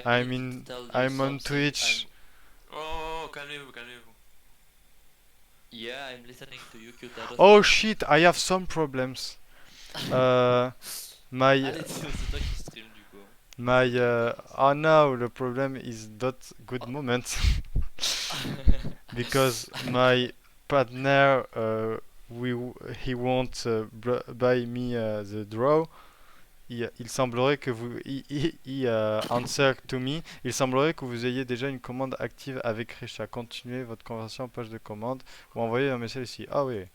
I'm in. I'm on Twitch. Oh, calmez-vous, calmez-vous. Yeah, I'm listening to you, Kyutaro. Oh shit, I have some problems. My Allez, c'est toi qui stream du coup. my C'est toi qui oh no, the problem is not good moment because my partner we he won't buy me the draw. Il semblerait que vous answer to me. Il semblerait que vous ayez déjà une commande active avec Risha. Continuez votre conversion en page de commande ou envoyez un message ici. Ah oui.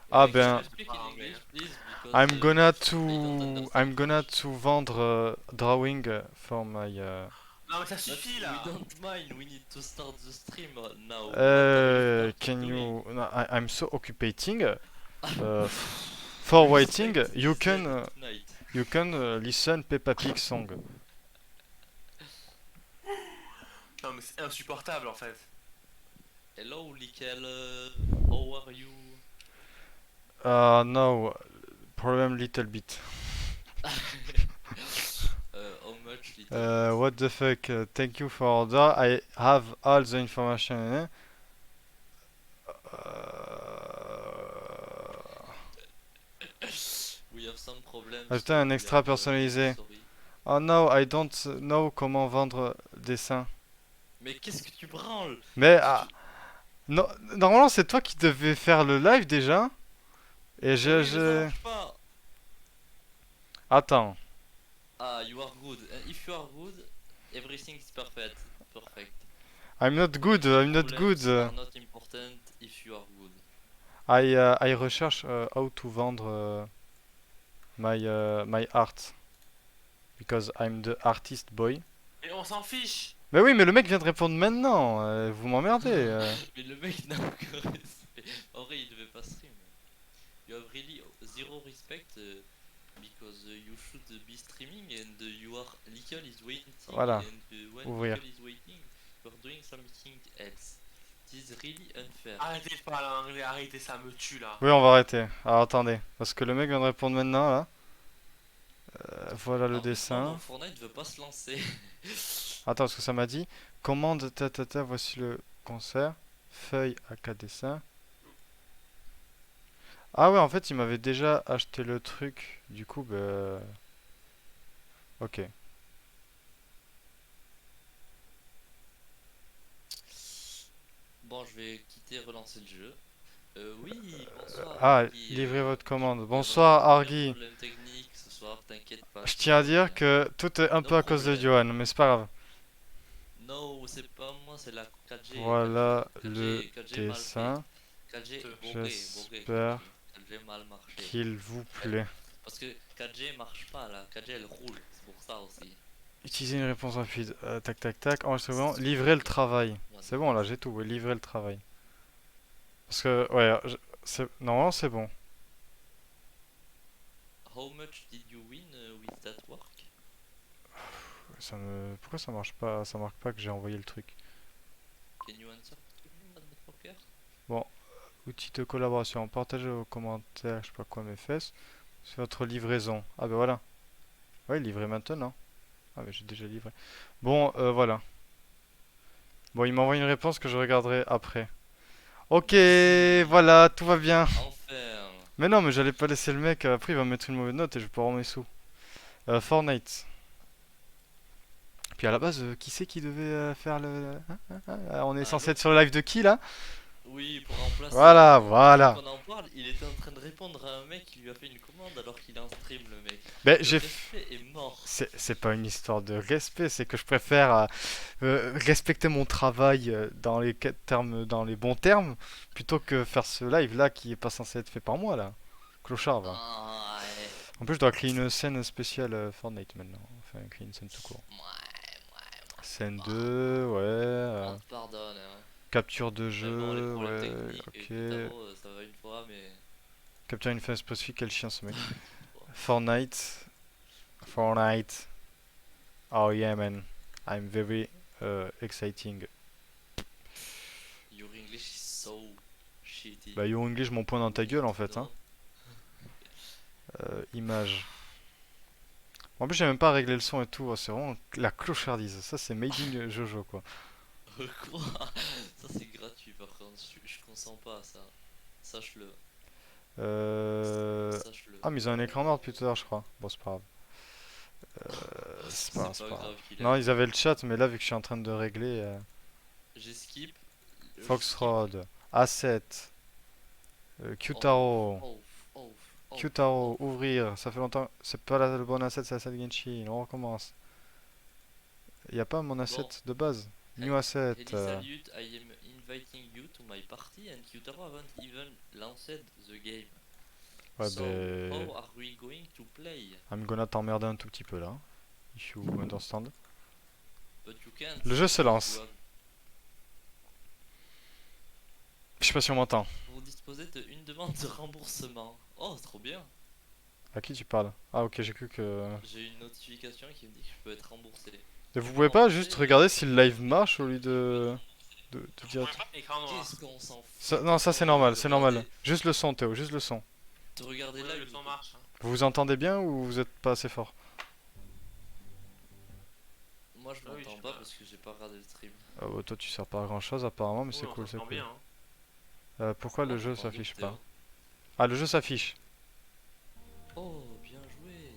Ah Can ben you speak in English, please? Because I'm gonna I don't to understand I'm gonna French. to vendre drawing for my Non, mais ça But suffit we là. don't mind. We need to start the stream now. What are you can doing? you no, I'm so occupating for waiting Respect you is can tonight. listen Peppa Pig song. Non, mais c'est insupportable en fait. Hello, Likel. How are you? No problem little bit. How much, little? What the fuck? Thank you for order. I have all the information. We have some problems. Ajouter un extra personnalisé. Sorry. Oh no, I don't know comment vendre dessin. Mais qu'est-ce que tu branles? Mais non, normalement c'est toi qui devais faire le live déjà. Et Oui, mais ça marche pas. Attends. Ah, you are good. If you are good, everything is perfect. Perfect. I'm not good. I'm not good. Problems are not important if you are good. I recherche how to vendre my art because I'm the artist boy. Et on s'en fiche. Mais oui, mais le mec vient de répondre maintenant. Vous m'emmerdez. Mais le mec n'a aucun respect. En vrai, il devait pas stream. You have really zero respect because you should be streaming and you are Likel is waiting. Voilà. And when Ouvrir. Likel is waiting, you are doing something else. It is really unfair. Arrêtez de parler anglais, arrêtez, ça me tue là. Oui, on va arrêter. Alors attendez, parce que le mec vient de répondre maintenant là. Voilà le Alors, dessin. non, Fortnite veut pas se lancer. Attends, parce que ça m'a dit commande ta, voici le concert. Feuille à 4 dessins. Ah ouais, en fait, il m'avait déjà acheté le truc. Du coup, bah. Ok. Bon, je vais quitter, relancer le jeu. Oui, bonsoir. Ah, Argy, livrez votre commande. il y a Bonsoir, vraiment aucun Argy. problème technique ce soir, t'inquiète pas. Je tiens à dire que tout est un No peu à cause de problem. Johan, mais c'est pas grave. Non, c'est pas moi, c'est la 4G. Voilà 4G, le 4G mal dessin. fait. 4G J'espère 4G mal marché. qu'il vous plaît. Parce que 4G marche pas là, 4G elle roule, c'est pour ça aussi. Utilisez une réponse rapide. Tac, tac, tac. Enregistrement. Livrer le travail. Ouais, C'est bon, là, j'ai tout. Ouais, livrer le travail. Parce que, ouais, normalement, c'est bon. How much did you win with that work? Pourquoi ça marche pas? Ça marque pas que j'ai envoyé le truc. Can you answer to me, motherfucker? Outil de collaboration. Partagez vos commentaires, je sais pas quoi, mes fesses. C'est votre livraison. Ah, ben voilà. Ouais, livré maintenant. Ah, mais j'ai déjà livré. Bon, voilà. Bon, il m'envoie une réponse que je regarderai après. Ok, voilà, tout va bien. Enfin. Mais non, mais j'allais pas laisser le mec. Après, il va me mettre une mauvaise note et je vais pas avoir mes sous. Fortnite. Puis à la base, qui c'est qui devait faire on est censé être sur le live de qui là? Oui, pour remplacer. Voilà, voilà. Quand on en parle, il était en train de répondre à un mec qui lui a fait une commande alors qu'il est en stream, le mec. Ben, Le respect est mort. C'est pas une histoire de respect, c'est que je préfère respecter mon travail dans les termes, dans les bons termes, plutôt que faire ce live là qui est pas censé être fait par moi là. Clochard va. Ah, ouais. En plus, je dois créer une scène spéciale Fortnite maintenant. Enfin, créer une scène tout court. Scène 2, ouais. On te pardonne, hein. Capture de Vraiment, les jeu, problèmes ouais, techniques, ok. Kitaro, ça va une fois, mais. Capture une fin spécifique, quel chien ce mec. Fortnite. Fortnite. Oh yeah man. I'm very exciting. Your English is so shitty. Bah Your English, mon point dans ta gueule en fait. Hein. Non. Image. En plus, j'ai même pas réglé le son et tout. C'est vraiment la clochardise. Ça, c'est made in Jojo, quoi. Quoi? Ça c'est gratuit par contre, je consens pas à ça. Sache-le, sache-le. Ah, mais ils ont un écran noir depuis tout à l'heure, je crois. Bon, c'est pas grave. C'est pas grave, C'est c'est pas pas grave. grave qu'il a Non, dit. ils avaient le chat, mais là, vu que je suis en train de régler J'ai skip. Je skip. Foxrod, Asset, Off, Qtaro, off, off, off, Qtaro, off. ouvrir. Ça fait longtemps. C'est pas le bon asset, c'est l'asset Genshin. On recommence. Y a pas mon asset Bon. de base. He- New asset. Heli salute, I am inviting you to my party and Qtaro haven't even launched the game. Ouais, So, ben. how are we going to play? I'm gonna t'emmerder un tout petit peu là. If you understand. But you can't. Le jeu se because lance. you have- Je sais pas si on m'entend. Vous disposez d'une demande de remboursement. Oh, trop bien. À qui tu parles? Ah, ok, j'ai cru que. J'ai une notification qui me dit que je peux être remboursé. Et Tu vous veux pouvez pas rembourser juste regarder si le live marche au lieu de dire. Écran noir. Qu'est-ce qu'on s'en fout? Non, ça c'est Oh, normal, de c'est normal. regarder- Juste le son, Théo, juste le son. De regarder Ouais, là, le son marche. Hein. Vous vous entendez bien ou vous êtes pas assez fort? Moi je Ah oui, m'entends je sais pas pas. parce que j'ai pas regardé le stream. Ah, bah, toi tu sers pas à grand chose apparemment, mais Oui, c'est on cool, c'est s'entend cool. bien. Hein. Pourquoi le On jeu t'entend s'affiche bien, pas? Théo. Ah, le jeu s'affiche. Oh, bien joué.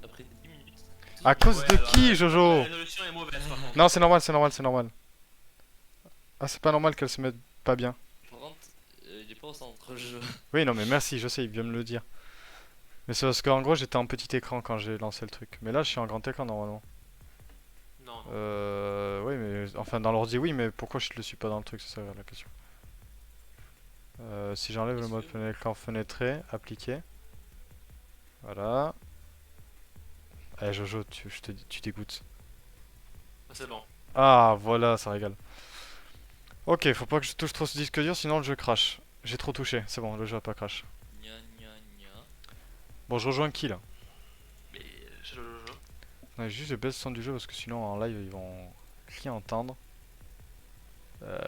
Après 10 minutes. À cause de alors, qui, la Jojo? résolution est mauvaise par contre. Non, c'est normal, c'est normal, c'est normal. Ah, c'est pas normal qu'elle se mette pas bien. Par contre, il est pas au centre jeu. Oui, non, mais merci, je sais, il vient me le dire. Mais c'est parce qu'en gros, j'étais en petit écran quand j'ai lancé le truc. Mais là, je suis en grand écran normalement. Non, non. Oui, mais enfin, dans l'ordi, oui, mais pourquoi je le suis pas dans le truc, c'est ça la question. Si j'enlève le Est-ce mode que- écran fenêtré, appliqué. Voilà. Eh, Jojo, tu dégoûtes. Ah, c'est bon. Ah, voilà, ça régale. Ok, faut pas que je touche trop ce disque dur, sinon le jeu crash. J'ai trop touché, c'est bon, le jeu a pas crash. Gna gna gna. Bon, je rejoins qui là? Mais je. Ouais, juste je baisse le son du jeu parce que sinon en live ils vont rien entendre. Euh...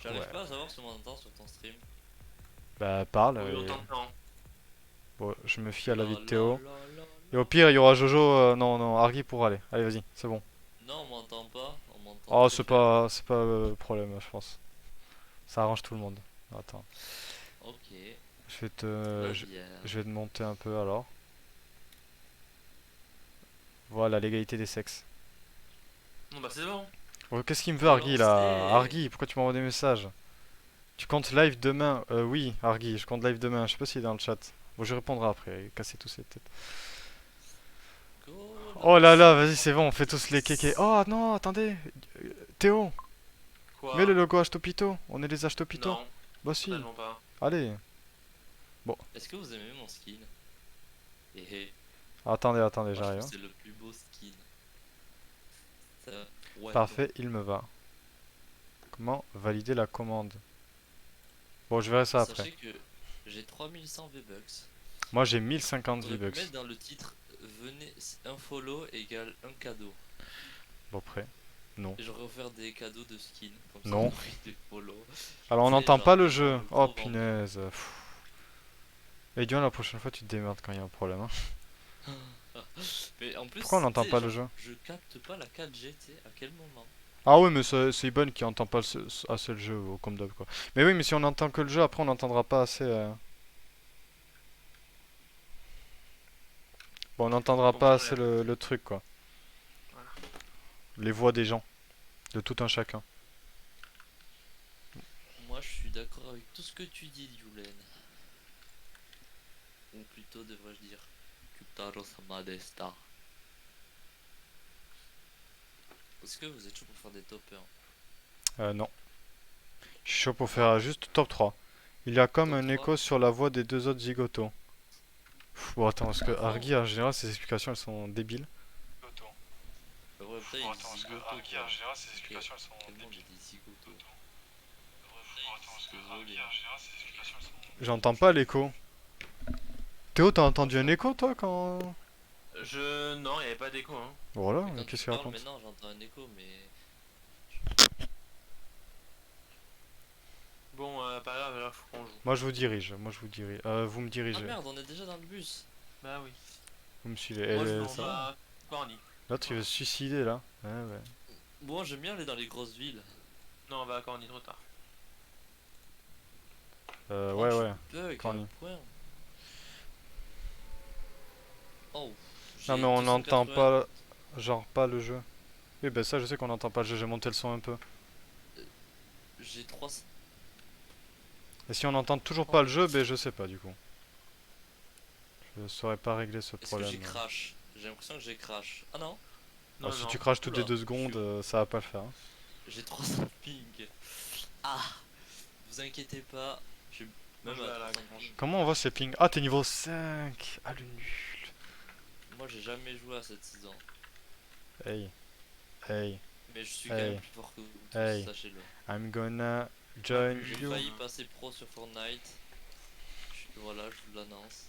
J'arrive Ouais. pas à savoir si on m'entend sur ton stream. Bah parle. Oui, on Et... t'entend. Bon, je me fie à l'avis de La, Théo. la, la, Et au pire, il y aura Jojo. Non, non, Argy pour aller. Allez, vas-y, c'est bon. Non, on m'entend pas. On m'entend. Oh, très c'est pas le problème, je pense. Ça arrange tout le monde. Attends, faible. Ok. je vais La je, bière. je vais te monter un peu alors. Voilà, l'égalité des sexes. Non, bah c'est bon. Oh, qu'est-ce qu'il me veut, Argy là? Lancez. Argy, pourquoi tu m'envoies des messages? Tu comptes live demain? Oui, Argy, je compte live demain. Je sais pas s'il est dans le chat. Bon, je répondrai après. Cassez tous ces têtes. Go, Oh là là, lancez. vas-y, c'est bon, on fait tous les kékés. Oh non, attendez. Théo, Quoi? mets le logo Ashtopito. On est les Ashtopito. Non, Bah si. totalement pas. Allez. Est-ce que vous aimez mon skin? Eh eh. Attendez, Moi, je j'arrive. trouve que c'est le plus beau skin. Ça... Ouais. Parfait, il me va. Comment valider la commande? Bon, je verrai ça après. Sachez que j'ai 3100 V-Bucks. Moi, j'ai 1050 J'aurais pu V-Bucks. mettre dans le titre venez un follow égale un cadeau. Bon, prêt. Non. Et j'aurais offert des cadeaux de skin. Comme ça, Non. on aurait des follows. Alors, on Tu sais, n'entend genre, pas le genre jeu. le Oh, gros punaise. Pff. Et Dion, la prochaine fois, tu te démerdes quand il y a un problème. Hein. Mais en plus, Pourquoi on n'entend tu sais, pas le genre, jeu? je capte pas la 4G, tu sais, à quel moment? Ah oui, mais c'est Ibon qui entend pas assez le jeu, comme d'hab, quoi. Mais oui, mais si on entend que le jeu, après, on n'entendra pas assez... Bon, on n'entendra pas assez le truc, quoi. Voilà. Les voix des gens. De tout un chacun. Moi, je suis d'accord avec tout ce que tu dis, Yulen. Ou plutôt, devrais-je dire, Kutaro Samadesta. Est-ce que vous êtes chaud pour faire des top 1? Non. Je suis chaud pour faire juste top 3. Il y a comme Top un 3. écho sur la voix des deux autres zigotos. Bon, attends, parce que Argy, en général, ses explications, elles sont débiles. Ouais, putain, il dit zigoto, quoi. ses explications, elles sont Quel monde il dit zigoto? Désolé. J'entends pas l'écho. Théo, t'as entendu un écho, toi, quand... Non, il n'y avait pas d'écho. Hein. Voilà, Mais quand qu'est-ce tu qu'il parles raconte? maintenant, j'entends un écho, mais... Bon, pas grave, là, faut qu'on joue. Moi, je vous dirige, Vous me Ah dirigez. merde, on est déjà dans le bus. Bah oui. Vous me suivez. Moi, je Eh, m'en ça vais. va. Bah, Corny. L'autre il veut se suicider là. Ouais, ouais. Moi, j'aime bien aller dans les grosses villes. Non, on va à Corny trop tard. Oh, Ouais, je ouais. bug à Corny. un point. Oh, Non, j'ai mais on n'entend 280. pas. Genre, pas le jeu. Oui, bah ça, je sais qu'on n'entend pas le jeu. J'ai monté le son un peu. J'ai 300. Et si on n'entend toujours pas le jeu, ben je sais pas du coup. Je saurais pas régler ce Est-ce que problème. j'ai crash? J'ai l'impression que j'ai crash. Ah non, Ah, Non, si non. tu craches toutes les Oula, 2 secondes, ça va pas le faire, hein. j'ai 300 ping. Ah, vous inquiétez pas. J'ai Moi, même je vais à à la 300 grange. ping. Comment on voit ces pings? Ah, t'es niveau 5. Ah, le nul. Moi, j'ai jamais joué à cette saison. Hey, hey, Mais je suis quand Hey. même plus fort que vous tous, Hey. sachez-le. I'm gonna join J'ai you. failli passer pro sur Fortnite. Voilà, je vous l'annonce.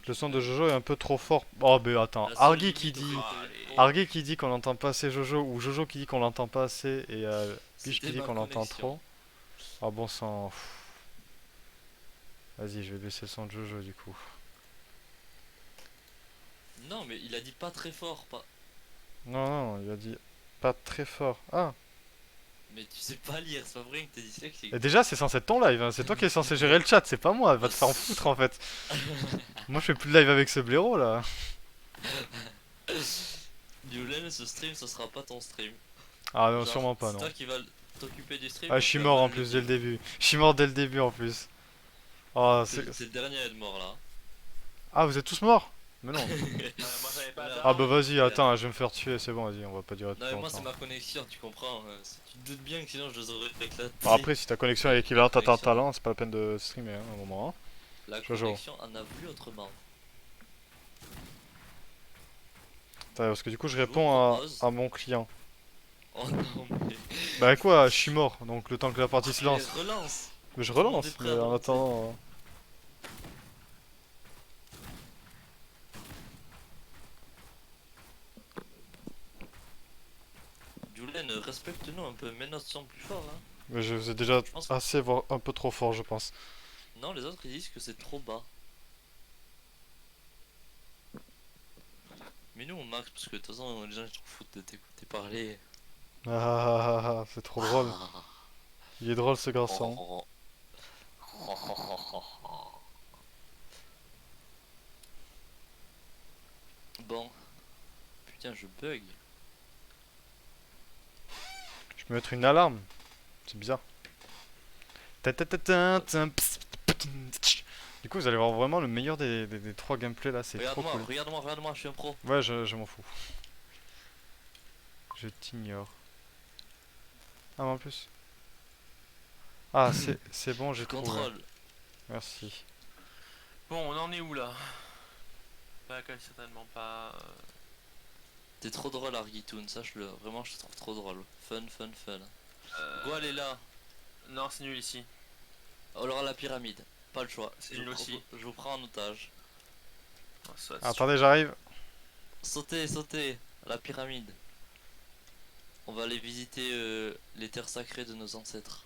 Le son de Jojo est un peu trop fort. Oh, ben attends. La seule Argy qui limite au dit. fait que Allez. pro, Argy qui dit qu'on n'entend pas assez Jojo, ou Jojo qui dit qu'on l'entend pas assez, et Biche qui c'était dit ma qu'on l'entend connexion. trop. Ah bon sang. Pff. Vas-y, je vais baisser le son de Jojo du coup. Non, mais il a dit pas très fort, pas. Non, non, il a dit pas très fort. Ah, Mais tu sais pas lire, c'est pas vrai que t'es dyslexique. et déjà c'est censé être ton live, hein. C'est toi qui es censé gérer le chat, c'est pas moi, va te faire en foutre en fait. Moi je fais plus de live avec ce blaireau là. Yulen, ce stream, ce sera pas ton stream. Ah non, Genre, sûrement pas, c'est non. toi qui va t'occuper du stream. Ah, donc je suis tu vas mort mal en le plus dès le dire. début. Je suis mort dès le début en plus. Oh, C'est le dernier à être mort là. Ah, vous êtes tous morts? Mais non. Moi, j'avais pas Voilà. Ah bah d'armes. vas-y, attends, je vais me faire tuer, c'est bon, vas-y, on va pas durer Non, plus mais moi, c'est longtemps. ma connexion, tu comprends. Tu te doutes bien que sinon je les aurais éclatés. Bon, après, si ta connexion est équivalente à ta Connexion. talent, c'est pas la peine de streamer hein, à un moment. Hein. La Jojo. connexion en a voulu autrement. Attends, parce que du coup, je Je vous réponds propose- à mon client. Oh non, mais. Bah quoi, je suis mort, donc le temps que la partie se lance. Mais relance. Mais je Tout le monde relance, est prêt mais à en lancer. attendant. Julen, respecte-nous un peu, mets notre son plus fort. Hein. Mais je vous ai déjà Je pense- assez, voire un peu trop fort, je pense. Non, les autres ils disent que c'est trop bas. Mais nous on max parce que de toute façon les gens ils s'en foutent de t'écouter parler. C'est trop drôle. Ah. Il est drôle ce garçon. Oh. Bon. Putain, je bug. Je peux mettre une alarme. C'est bizarre. Du coup, vous allez voir vraiment le meilleur des trois gameplays là, c'est trop Regarde-moi, cool. regarde-moi, regarde-moi, je suis un pro. Ouais, je m'en fous. Je t'ignore. Ah, mais en plus. Ah, c'est bon, j'ai Je trouvé. contrôle. Merci. Bon, on en est où là? Bah, certainement pas. T'es trop drôle, Argitoon, sache-le. Vraiment, je te trouve trop drôle. Fun, fun, fun. Go, elle est là. Non, c'est nul ici. Alors, la pyramide. Pas le choix. C'est nul aussi. Je vous prends en otage. Oh, soit, Attendez, j'arrive. Sautez, sautez. La pyramide. On va aller visiter les terres sacrées de nos ancêtres.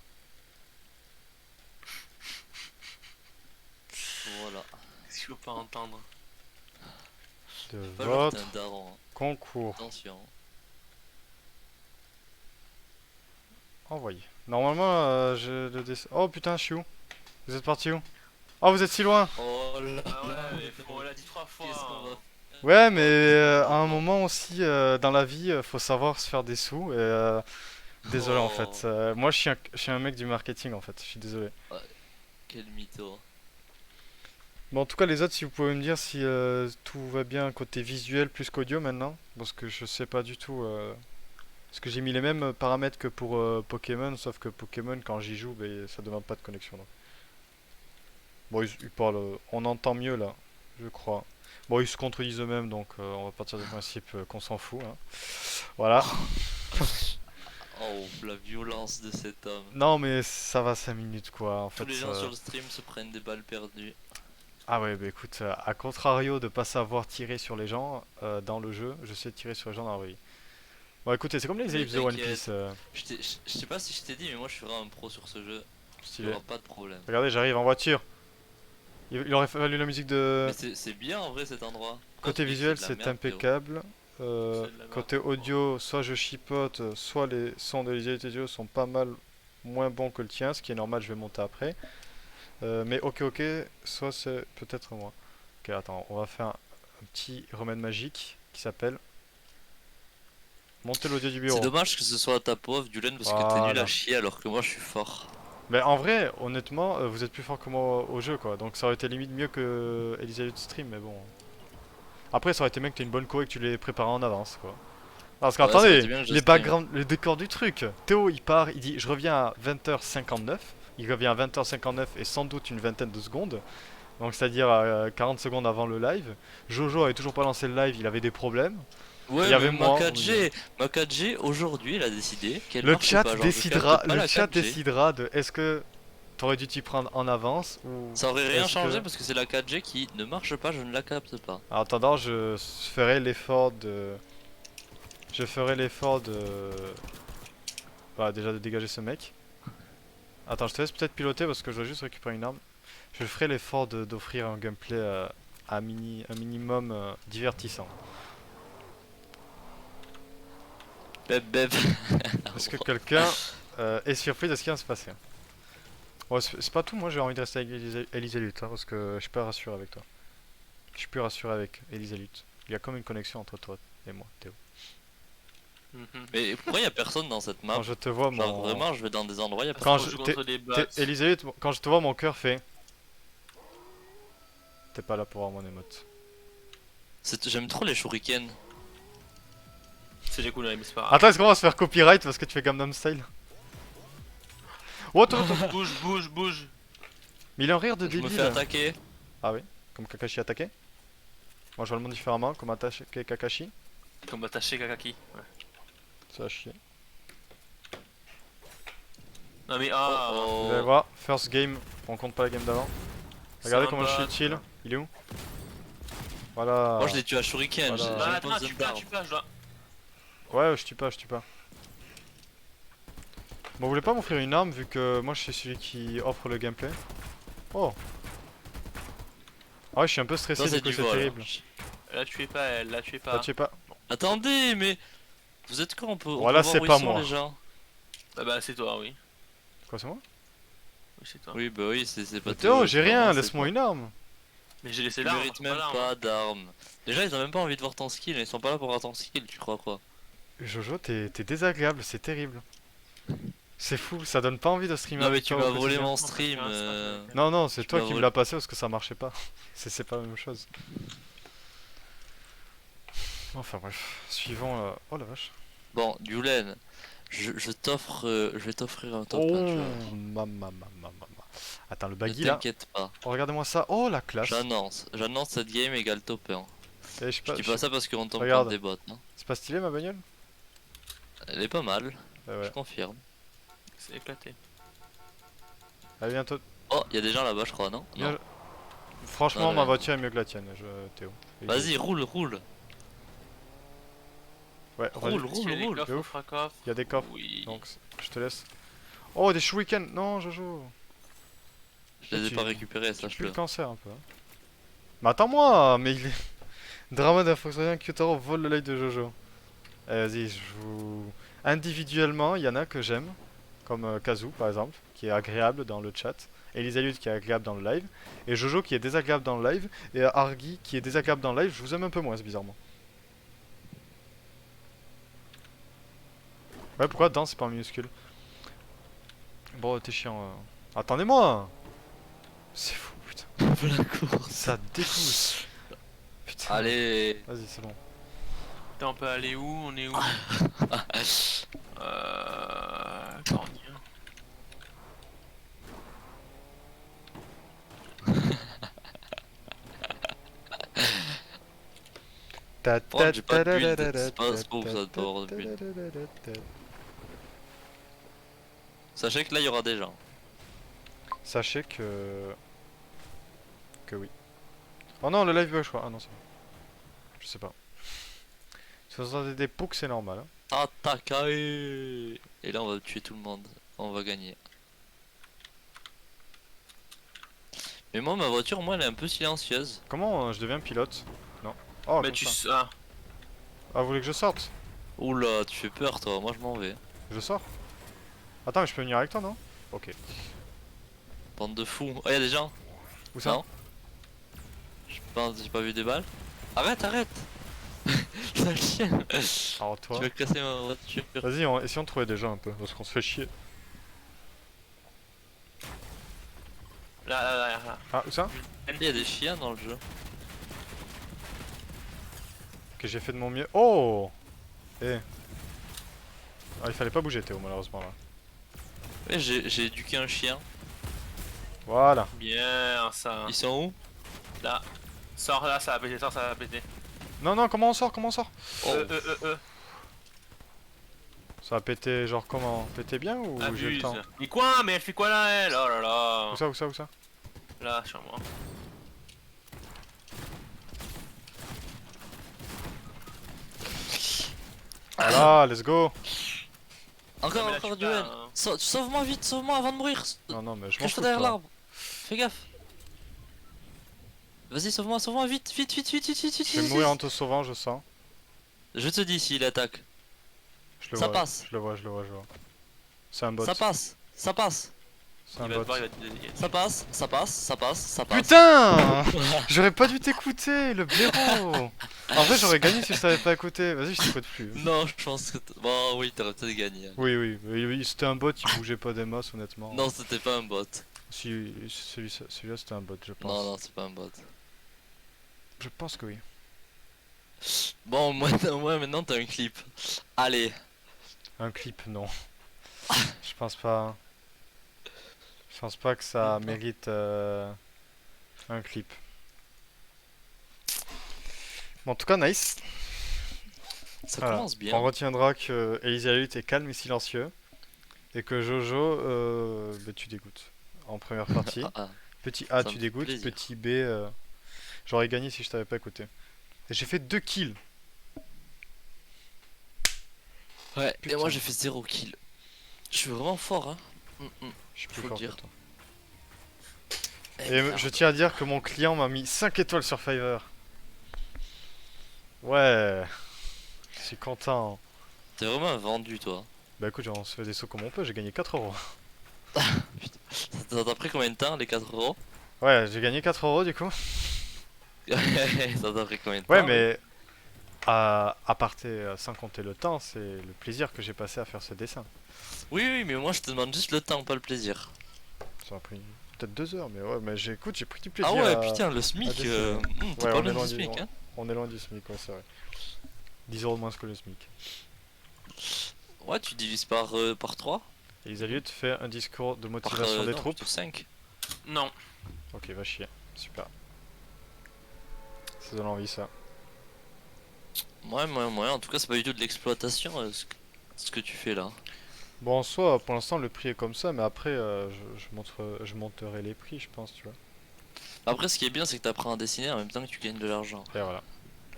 Voilà. Je peux pas entendre. De Pas genre que votre t'es un daron. Hein. concours. Attention. Envoyé. Normalement, je le dessin. Oh putain, je suis où? Vous êtes parti où? Oh, vous êtes si loin! Oh là Ah là, ouais, mais on l'a dit 3 fois. qu'est-ce qu'on va hein. faire? Ouais, mais à un moment aussi, dans la vie, faut savoir se faire des sous. Et, désolé en fait. Oh. Moi, je suis un mec du marketing en fait. Je suis désolé. Quel mytho. Bon, en tout cas, les autres, si vous pouvez me dire si tout va bien côté visuel plus qu'audio maintenant. Parce que je sais pas du tout. Parce que j'ai mis les mêmes paramètres que pour Pokémon. Sauf que Pokémon, quand j'y joue, ben, ça demande pas de connexion. Donc. Bon, ils parlent. On entend mieux là, je crois. Bon, ils se contredisent eux-mêmes, donc on va partir du principe qu'on s'en fout. Hein. Voilà. Oh, la violence de cet homme. Non, mais ça va 5 minutes quoi. En Tous fait, les gens sur le stream se prennent des balles perdues. Ah ouais, bah écoute, à contrario de pas savoir tirer sur les gens dans le jeu, je sais tirer sur les gens dans la vie. Bon, écoutez, c'est comme les Mais ellipses de One t'inquiète. Piece. Je sais pas si je t'ai dit, mais moi je suis vraiment un pro sur ce jeu. Il y Stylé. aura pas de problème. Regardez, j'arrive en voiture. Il aurait fallu la musique de... Mais c'est bien en vrai cet endroit. Pourquoi Côté tu dis que visuel, de la c'est merde, Théo impeccable. C'est de la Côté merde. audio, soit je chipote, soit les sons de Elizabeth Audio sont pas mal moins bons que le tien, ce qui est normal, je vais monter après. Mais ok, soit c'est peut-être moi. Ok, attends, on va faire un petit remède magique qui s'appelle monter l'audio du C'est bureau. dommage que ce soit ta pauvre Dulen parce que t'es nul à Voilà. chier alors que moi je suis fort. Mais en vrai, honnêtement, vous êtes plus fort que moi au jeu, quoi. Donc ça aurait été limite mieux que Elizabeth Stream, mais bon. Après, ça aurait été bien que t'aies une bonne co et que tu l'aies préparé en avance, quoi. Parce Ouais, ça aurait été qu'attendez, bien que je les stream. backgrounds, le décor du truc. Théo, il part, il dit je reviens à 20h59. Il revient à 20h59 et sans doute une vingtaine de secondes. Donc c'est-à-dire 40 secondes avant le live. Jojo avait toujours pas lancé le live, il avait des problèmes. Il Ouais, y mais avait moi au milieu. Ma 4G aujourd'hui elle a décidé qu'elle Le marche chat pas. Genre je capte décidera, pas le la chat 4G. décidera de est-ce que t'aurais dû t'y prendre en avance ou Ça aurait rien est-ce changé que... parce que c'est la 4G qui ne marche pas, je ne la capte pas. En attendant, je ferai l'effort de... Je ferai l'effort de... Voilà, déjà de dégager ce mec. Attends, je te laisse peut-être piloter parce que je dois juste récupérer une arme. Je ferai l'effort d'offrir un gameplay un minimum divertissant. Beb beb. Est-ce que quelqu'un est surpris de ce qui vient de se passer? Ouais, c'est pas tout, moi j'ai envie de rester avec Elisa Lutte hein, parce que je suis pas rassuré avec toi. Je suis plus rassuré avec Elisa Lutte. Il y a comme une connexion entre toi et moi, Théo. Mhm. Mais pourquoi y a personne dans cette map? Quand je te vois, Genre mon... vraiment je vais dans des endroits y a Parce Quand qu'on je... joue contre des bots. Elisa Lutte, quand je te vois, mon cœur fait... T'es pas là pour voir mon émote. J'aime trop les shurikens. C'est des cool, mais c'est pas grave. Attends, est-ce qu'on va se faire copyright parce que tu fais Gangnam Style? Oh, attends, attends. Bouge, bouge, bouge. Mais il a un rire de Je me débile. fais attaquer. Ah oui, comme Kakashi attaqué. Moi je vois le monde différemment, comme attaqué Kakashi. Comme attaché Kakaki. Ouais. Ça a chier. Non mais ah. Oh, Vous allez voir, first game, on compte pas la game d'avant. c'est Regardez un comment je bot. suis chill. Il est où? Voilà. Moi je l'ai tué à shuriken, Voilà. j'ai Bah même attends, pas besoin tu pas, d'armes. tu pas, je dois. Ouais, je tue pas, je tue pas. Bon, vous voulez pas m'offrir une arme vu que moi je suis celui qui offre le gameplay? Oh. Ah ouais, je suis un peu stressé Ça du c'est coup, du c'est vol. terrible. La tuez pas, elle, la tuez Bah, pas. tu sais pas. Attendez, mais vous êtes quoi? On Voilà, peut voir c'est où pas ils sont moi. les gens. Bah c'est toi, oui. Quoi, c'est moi? Oui, c'est toi. Oui, bah oui, c'est pas Mais Théo, Théo, j'ai c'est rien, vraiment, c'est laisse-moi toi. une arme. Mais j'ai laissé Tu l'arme. mérites c'est même l'arme, pas hein. d'armes. Déjà, ils ont même pas envie de voir ton skill, ils sont pas là pour voir ton skill, tu crois quoi? Jojo, t'es désagréable, c'est terrible. C'est fou, ça donne pas envie de streamer Non, mais avec tu toi m'as au volé quotidien. mon stream. Non, non, c'est Tu toi m'as qui me volé. l'as passé parce que ça marchait pas. C'est pas la même chose. Enfin bref, suivons. Oh la vache. Bon, Yulen, je t'offre, je vais t'offrir un top Oh, 1, tu vois. ma. Attends, le Ne baggy là. t'inquiète pas. Oh, regardez-moi ça. Oh, la classe. J'annonce cette game égale top 1. Eh, Je dis pas ça parce qu'on tombe Regarde. contre des bots. Hein. C'est pas stylé ma bagnole? Elle est pas mal, Ouais, ouais. je confirme. C'est éclaté. Allez, bientôt. Oh, y a des gens là-bas, je crois, non? Bien- Non. Franchement, Non, ma rien. voiture est mieux que la tienne, Théo. Vas-y, roule. Ouais, Roule, Est-ce qu'il y a des roule. coffres de au ouf. Fracoff? Il y a des coffres, Oui. donc je te laisse. Oh, des shurikens. Non, Jojo. Je les ai Tu- pas récupérés, Tu pues sache-le. le cancer un peu. Hein. Mais attends-moi, mais il est. Drama d'un Volkswagen Kyotaro vole le live de Jojo. Vas-y, je vous. Individuellement, il y en a que j'aime, comme Kazu par exemple, qui est agréable dans le chat, Elisalut qui est agréable dans le live, et Jojo qui est désagréable dans le live, et Argy qui est désagréable dans le live. Je vous aime un peu moins, bizarrement. Ouais, pourquoi dans c'est pas en minuscule? Bon, t'es chiant. Attendez-moi! C'est fou, putain. la course. Ça dégoûte. Putain. Allez. Vas-y, c'est bon. Putain, on peut aller où? On est où? Cornier. Oh, j'ai pas de build, c'est pas pour ça de pas avoir de build. Sachez que là, il y aura des gens. Sachez que. Que oui. Oh non, le live bug, je crois. Ah non, c'est bon. Je sais pas. Si vous entendez des poucs, c'est normal. Hein. Tatakae. Et là, on va tuer tout le monde. On va gagner. Mais moi, ma voiture, moi, elle est un peu silencieuse. Comment je deviens pilote? Non. Oh, Mais comme tu. ça. Ah, Ah, vous voulez que je sorte? Oula, tu fais peur, toi. Moi, je m'en vais. Je sors? Attends, mais je peux venir avec toi, non? Ok. Bande de fous. Oh, y'a des gens. Où ça? Non. Je pense, j'ai pas vu des balles. Arrête, arrête. Sale chien. Alors Tu toi. vas casser ma voiture. Vas-y, essayons de trouver des gens un peu, parce qu'on se fait chier. là. Ah, où ça? Il y a des chiens dans le jeu. Ok, j'ai fait de mon mieux. Oh! Eh. Ah, il fallait pas bouger Théo, malheureusement là. Ouais, j'ai éduqué un chien. Voilà. Bien, ça. Ils sont où? Là. Sors là, ça va péter, sors, ça va péter. Non, non, comment on sort? Comment on sort? Oh. Ça va péter, genre comment? Péter bien ou j'ai le Abuse. temps? Mais quoi? Mais elle fait quoi là, elle? Oh là là. Où ça, où ça, où ça? Là, sur moi. Voilà, let's go! Encore, Non, mais là, encore tu duel. pars, hein. Sauve-moi vite, sauve-moi avant de mourir. Non, non, mais je m'en Cache-toi fous de derrière toi. l'arbre. Fais gaffe. Vas-y, sauve-moi, vite, vite, vite, vite, vite, vite, vite, Je vais vite, mourir en vite. te sauvant, je sens. Je te dis s'il attaque. Je le Ça vois, passe. je le vois, je le vois, je le vois. C'est un bot. Ça passe, ça passe, C'est Il un va te bot. voir, il va te désigner. ça passe, ça passe, ça passe, ça passe. Putain! J'aurais pas dû t'écouter, le blaireau! En vrai, j'aurais gagné si je t'avais pas écouté. Vas-y, je t'écoute plus. Non, je pense que... Bon, oui, t'aurais peut-être gagné. Oui, oui, oui, oui, c'était un bot, il bougeait pas des masses, honnêtement. Non, c'était pas un bot. Si, celui-là, c'était un bot, je pense. Non, non, c'est pas un bot. Je pense que oui. Bon, moi, moi maintenant t'as un clip. Allez. Un clip, non. Je pense pas. Je pense pas que ça mérite un clip. Bon, en tout cas, nice. Ça Voilà. commence bien. On retiendra que Elizalute est calme et silencieux. Et que Jojo, bah, tu dégoûtes. En première partie. Ah, ah. Petit A, Ça tu me fait dégoûtes. plaisir. Petit B, j'aurais gagné si je t'avais pas écouté. Et j'ai fait 2 kills. Ouais, et Putain. moi j'ai fait 0 kill. Je suis vraiment fort, hein. Je suis plus Faut fort le que dire. toi. Eh, Et merde. je tiens à dire que mon client m'a mis 5 étoiles sur Fiverr. Ouais. Je suis content. T'es vraiment un vendu, toi. Bah écoute, on se fait des sauts comme on peut, j'ai gagné 4 euros. Ça t'a pris combien de temps, les 4 euros? Ouais, j'ai gagné 4 euros du coup. Ça t'a pris combien de temps? Ouais, mais à partir, sans compter le temps, c'est le plaisir que j'ai passé à faire ce dessin. Oui, oui, mais moi je te demande juste le temps, pas le plaisir. Ça a pris peut-être 2 heures, mais ouais, mais écoute, j'ai pris du plaisir. Ah ouais, à- putain, le SMIC, dessiner. t'es Ouais, pas on est loin loin du du- SMIC, hein. On est loin du SMIC, ouais, c'est vrai. 10 euros de moins que le SMIC. Ouais, tu divises par 3. Elisaliut fait un discours de Par motivation des non, troupes. plutôt 5. Non. Ok, va chier. Super. Ça donne envie, ça. Ouais, en tout cas, c'est pas du tout de l'exploitation ce que tu fais là. Bon, en soi, pour l'instant, le prix est comme ça, mais après, je monterai les prix, je pense, tu vois. Après, ce qui est bien, c'est que t'apprends à dessiner en même temps que tu gagnes de l'argent. Et voilà.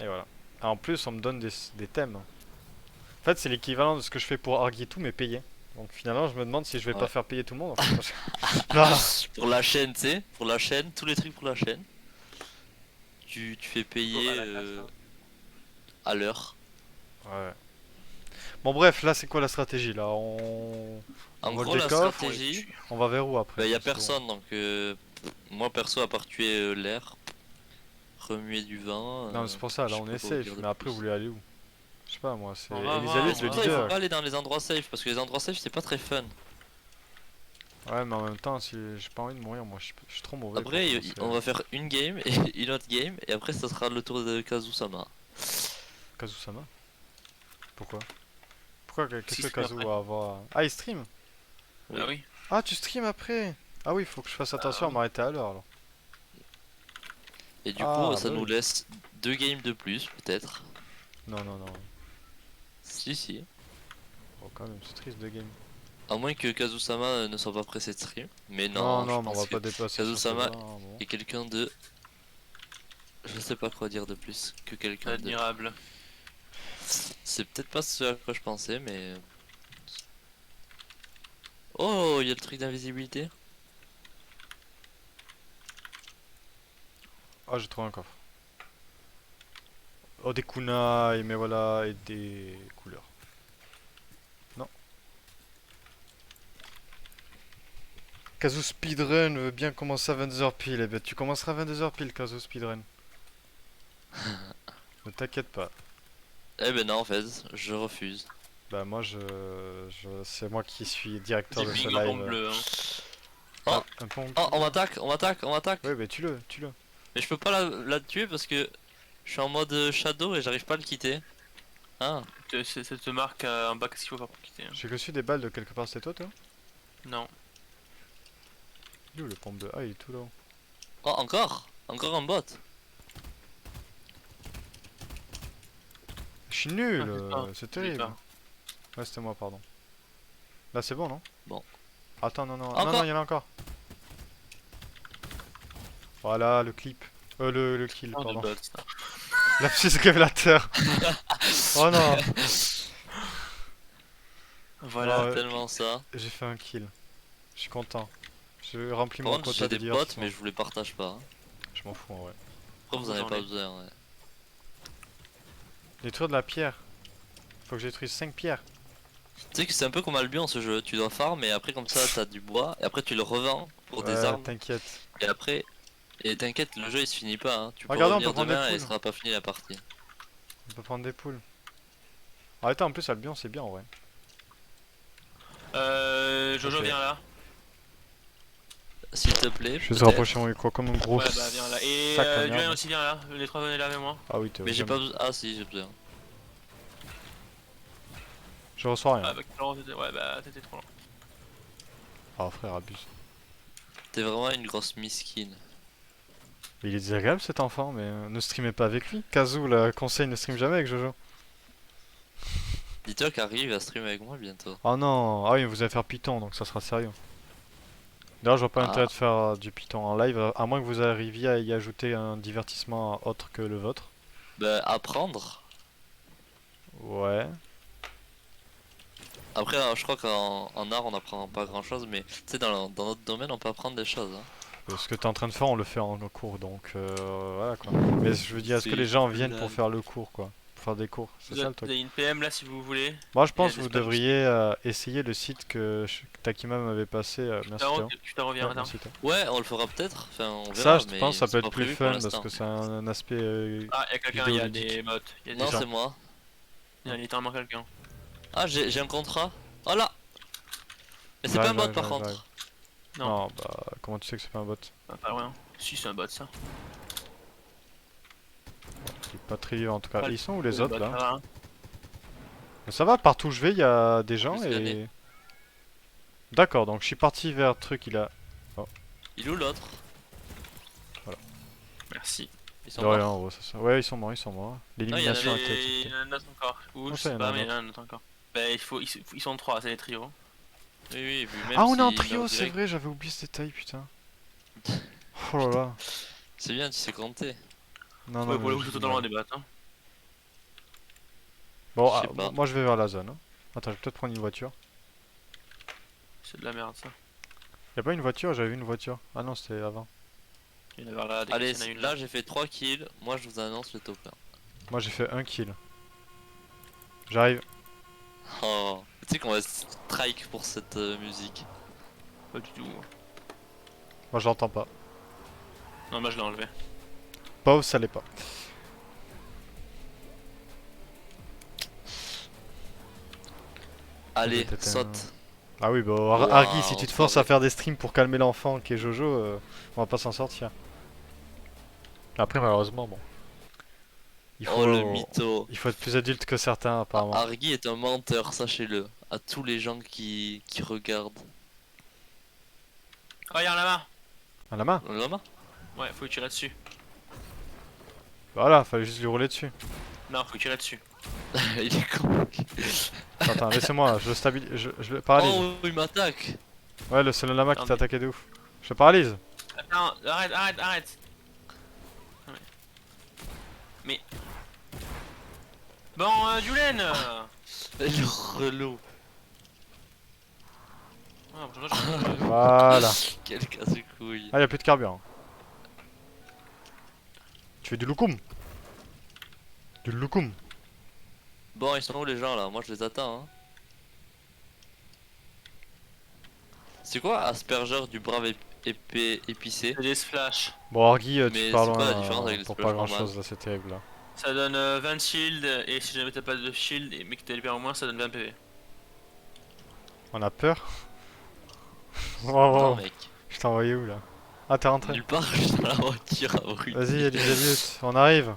Et voilà. Ah, en plus, on me donne des thèmes. En fait, c'est l'équivalent de ce que je fais pour Argitou, mais payé. Donc finalement, je me demande si je vais pas Ouais. faire payer tout le monde. En fait. Ah. Pour la chaîne, tu sais, pour la chaîne, tous les trucs pour la chaîne. Tu fais payer à la casse, hein. à l'heure. Ouais. Bon, bref, là, c'est quoi la stratégie là on vole En gros, des la coffres, stratégie, on va vers où après bah, y a parce que bon, personne donc moi perso, à part tuer l'air, remuer du vent. Non, mais c'est pour ça, là, je on peux est pas vous safe. dire de Mais après, plus. vous voulez aller où? Je sais pas, moi, c'est On va Elisabeth, voir, le on va Après, il faut leader. pas aller dans les endroits safe parce que les endroits safe c'est pas très fun. Ouais, mais en même temps, si j'ai pas envie de mourir, moi, je suis trop mauvais. Après, pour commencer. on va faire une game et une autre game et après ça sera le tour de Kazusama. Kazusama? Pourquoi? Pourquoi qu'est-ce Si, que stream Kazu après. va avoir? Ah, il stream? Oui. Ah oui. Ah, tu stream après? Ah oui, faut que je fasse attention à oui. m'arrêter à l'heure alors. Et du Ah, coup, bah ça nous oui. laisse 2 games de plus peut-être. Non, non, non. Si. Bon, quand même, c'est triste de game. À moins que Kazusama ne soit pas pressé de stream. Mais Non, non, non, je mais on pense va que pas dépasser. sur Kazusama ce jeu, hein, bon. est quelqu'un de... Je sais pas quoi dire de plus que quelqu'un de... Admirable. C'est peut-être pas ce à quoi je pensais, mais... Oh, il y a le truc d'invisibilité. Ah, j'ai trouvé un coffre. Oh, des kunai, mais voilà, et des couleurs. Non. Kazoo Speedrun veut bien commencer à 22h pile. Eh ben, tu commenceras à 22h pile, Kazoo Speedrun. Ne t'inquiète pas. Eh ben non, en fait, je refuse. Bah, moi, c'est moi qui suis directeur J'ai de ce ping un live. pompe bleu. Hein. Oh, Un pont. oh, on m'attaque, on m'attaque, on m'attaque. Ouais, bah, tue-le, tue-le. Mais je peux pas la tuer parce que je suis en mode shadow et j'arrive pas à le quitter. Ah, Ça te marque un bac qu'il faut pas pour quitter. Hein. J'ai reçu des balles de quelque part, c'est toi, toi? Non. Il est où le pompe bleu? Ah, il est tout là-haut. oh encore, encore un bot. Je suis nul, Ah, c'est toi. c'est Je l'ai terrible. pas. Ouais, c'était moi, pardon. Là, c'est bon, non? Bon. Attends, non, non, non, Encore non, il y en a encore. Voilà, le clip. Le kill, Oh, de pardon. bots, ça. Lapsus révélateur. Oh non. Voilà. Ouais. Tellement ça. J'ai fait un kill. Je suis content. J'ai rempli Par mon contre, quota j'ai de des bots, divertissement. mais je vous les partage pas. Hein. Je m'en fous en vrai. Après, vous en avez J'en pas ai. besoin. Ouais. Détruire de la pierre. Faut que je détruise 5 pierres. Tu sais que c'est un peu comme Albion ce jeu. Tu dois farm et après, comme ça, t'as du bois. Et après, tu le revends pour des Ouais, armes. t'inquiète. Et après. Et t'inquiète, le jeu il se finit pas. Hein. Tu peux Regardez, on peut revenir prendre des demain et poules. il sera pas fini la partie. On peut prendre des poules. Ah, attends, en plus, Albion, c'est bien en vrai. Jojo, Ok. viens là. S'il te plaît. Je vais se peut-être. rapprocher mon micro comme un gros. Ouais, bah viens là. Et sac à Julian merde. aussi, viens là. Les trois venez là avec moi. Ah oui, t'es Mais j'ai vraiment- pas besoin. Ah si, j'ai besoin. Je reçois Ah rien. bah, Laurent, ouais, bah t'étais trop loin. Ah, frère, abuse. T'es vraiment une grosse miskine. Il est désagréable cet enfant, mais ne streamez pas avec lui. Kazoo, le conseil, ne stream jamais avec Jojo. Dis-toi qu'Harry va streamer avec moi bientôt. Oh non, ah oui, vous allez faire Python, donc ça sera sérieux. D'ailleurs, je vois pas Ah. l'intérêt de faire du Python en live, à moins que vous arriviez à y ajouter un divertissement autre que le vôtre. Bah, apprendre. Ouais. Après, je crois qu'en art on apprend pas grand chose, mais tu sais, dans notre domaine on peut apprendre des choses. Hein. Ce que t'es en train de faire, on le fait en cours, donc voilà quoi. Mais je veux dire, est-ce que C'est les gens une viennent pour blague. faire le cours quoi? Pour faire des cours, c'est Vous ça le truc. avez une PM là si vous voulez. Moi, je Il y a pense que des vous spams. devriez essayer le site que Takima m'avait passé. Merci Théo. Tu t'en reviens, Ouais, attends. merci, Théo. Ouais, on le fera peut-être. Enfin, on Ça, verra. je mais pense que ça peut c'est être pas plus prévu pour fun parce l'instant. que c'est un aspect. Ah, y'a quelqu'un, il y a vidéoludique. des mots. Il y a des Non, gens. c'est moi. Il y a littéralement quelqu'un. Ah, j'ai un contrat. Oh là. Mais c'est pas un J'arrive, bot par j'arrive, contre. Non. Non, bah comment tu sais que c'est pas un bot? Bah, pas loin. Si, c'est un bot ça. Il est pas très vieux en tout cas. Pas Ils sont où les le autres bot, là? ça va, hein. Mais ça va, partout où je vais, il y a des gens Plus et. gagné. D'accord, donc je suis parti vers le truc, il a. Il est où l'autre? Merci. Ils sont De rien, morts. en gros, c'est ça. Ouais, ils sont morts, ils sont morts. L'élimination a été Il y acceptée. en a un autre encore. Ou Non, je ça, il y sais en a pas, un mais il y autre. en a un autre encore. Bah, ils sont trois, c'est les trios. Oui, oui, et puis même Ah, on est en s'ils trio, meurent c'est direct- vrai, j'avais oublié ce détail, putain. Oh là là. C'est bien, tu sais compter. Non, Ouais, non, pour le mais coup, je c'est totalement rigole. des bots. Hein. Bon, Je sais pas. moi je vais vers la zone. Hein. Attends, je vais peut-être prendre une voiture. C'est de la merde ça. Y'a pas une voiture? J'avais vu une voiture. Ah non, c'était avant. Il y en a vers là, dès Allez, qu'il y en a une là j'ai fait 3 kills. Moi je vous annonce le top 1. Moi j'ai fait un kill. J'arrive. Oh, tu sais qu'on va strike pour cette musique. Pas du tout. Moi je l'entends pas. Non, moi je l'ai enlevé. Pause, ça l'est pas. Allez, Peut-être saute. Ah oui, bah Ouah, Argy, si tu te forces à enfoiré. faire des streams pour calmer l'enfant qui est Jojo, on va pas s'en sortir. Après, malheureusement, bon. Oh le mytho. Il faut être plus adulte que certains, apparemment. Argy est un menteur, sachez-le. À tous les gens qui regardent. Oh, y'a un lama. À la main? Lama. Ouais, faut lui tirer dessus. Voilà, fallait juste lui rouler dessus. Non, faut lui tirer dessus. Il est con. Attends, laissez-moi, je le stabilise, je le paralyse. Oh, il m'attaque. Ouais, c'est le lama qui Attends, t'a attaqué de ouf. Je le paralyse. Attends, arrête. Ouais. Mais. Bon, Julen Le relou. Ah, pour chaque fois, Voilà. Quel casse-couille. Ah, y'a plus de carburant. Tu fais du loukoum. Du loukoum. Bon, ils sont où les gens là? Moi je les attends. Hein. C'est quoi aspergeur du brave épicé? C'est des splash. Bon, Argy, tu Mais pars c'est quoi la loin différence avec les pour splash pas grand normales? chose là, c'est terrible là. Ça donne 20 shield et si jamais t'as pas de shield mais que t'as libéré au moins ça donne 20 PV. On a peur. Wow, Non wow. mec, Je t'ai envoyé où là? Ah, t'es rentré. nulle part, je suis dans la voiture abruti. Vas-y, Elisabeth, on arrive. Par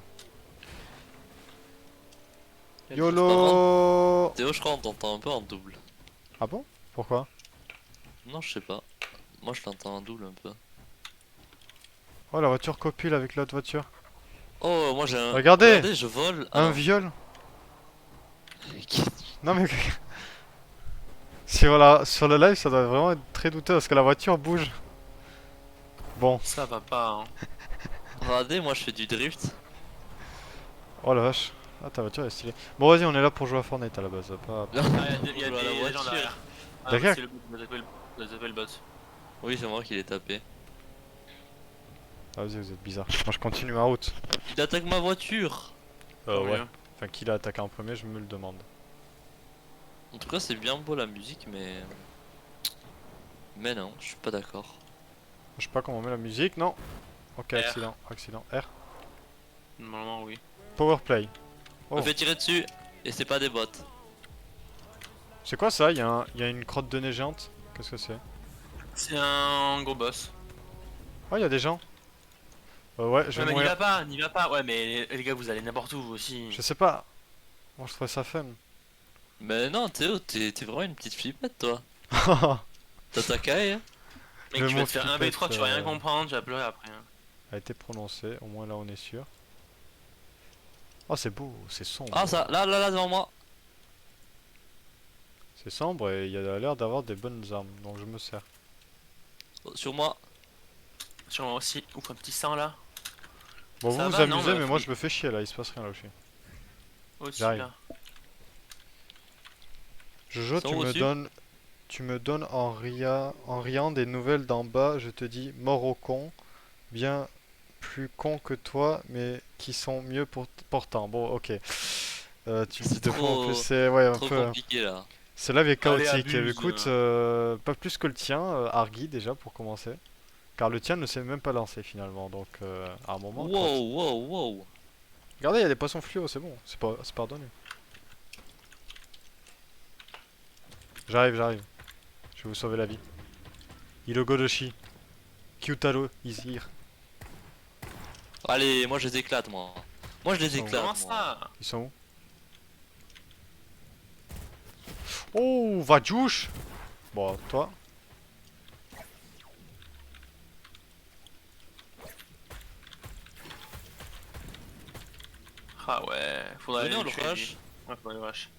contre, YOLO. Théo, je crois on t'entend un peu en double. Ah bon? Pourquoi? Non, je sais pas. Moi je t'entends en double un peu. Oh, la voiture copule avec l'autre voiture. Oh, moi j'ai un. Regardez, je vole. Ah un non. viol. Non mais sur le live, ça doit vraiment être très douteux parce que la voiture bouge. Bon, Ça va pas hein. Regardez, moi je fais du drift. oh la vache. Ah, ta voiture est stylée. Bon, vas-y, on est là pour jouer à Fortnite à la base, pas. Ah, il y a On joue à la des gens voiture. derrière. Ah, Derrière. c'est le bot, vous avez le bot. Oui, c'est moi qui l'ai tapé. Ah, vas-y, vous êtes bizarre. Moi, je continue ma route. Il attaque ma voiture. Tant Ouais. mieux. Enfin, qui l'a attaqué en premier, je me le demande. En tout cas, c'est bien beau la musique, mais. Mais non, je suis pas d'accord. Je sais pas comment on met la musique, non. Ok, R. accident, accident. R. Normalement oui. Powerplay. Je Oh. me fais tirer dessus et c'est pas des bots. C'est quoi ça? Il y a une crotte de nez géante. Qu'est-ce que c'est? C'est un gros boss. Oh, il y a des gens. Ouais, je Ouais, vais mais n'y mourir. va pas, n'y va pas. Ouais mais les gars vous allez n'importe où vous aussi. Je sais pas. Moi, je trouvais ça fun. Mais non, Théo, t'es vraiment une petite flippette toi. T'as ta caille hein. Mec Le tu mot vas te faire un flippette, 1v3 tu vas rien comprendre, tu vas pleurer après. Hein. a été prononcé, au moins là on est sûr. Oh, c'est beau, c'est sombre. Ah, ça, là, devant moi. C'est sombre et il y a l'air d'avoir des bonnes armes, donc je me sers. Oh, sur moi. Sur moi aussi. Ouf un petit sang là. Bon, Ça vous vous va, non, amusez, mais mais moi faut- je me fais chier là, il se passe rien là où je suis. Aussi J'arrive. là. Jojo, Sont au-dessus. tu me donnes en riant des nouvelles d'en bas, je te dis mort au con, bien plus con que toi, mais qui sont mieux portants. Bon, ok. Tu me dis C'est deux fois en trop- plus, c'est ouais, un Trop peu. compliqué là. Ce live est chaotique. abuse. Écoute, pas plus que le tien, Argy déjà pour commencer. Car le tien ne s'est même pas lancé finalement, donc à un moment. Wow. Regardez, il y a des poissons fluo, c'est bon, c'est pardonné. J'arrive. Je vais vous sauver la vie. Hirogodoshi. Kyutaro is here. Allez, moi je les éclate moi. Moi je les Ils sont éclate. Comment moi. ça? Ils sont où? Oh, Vajouche. Bon, toi. Ah ouais, faudrait Venez, aller on le tuer, rush. lui. Ouais, faudrait le rush.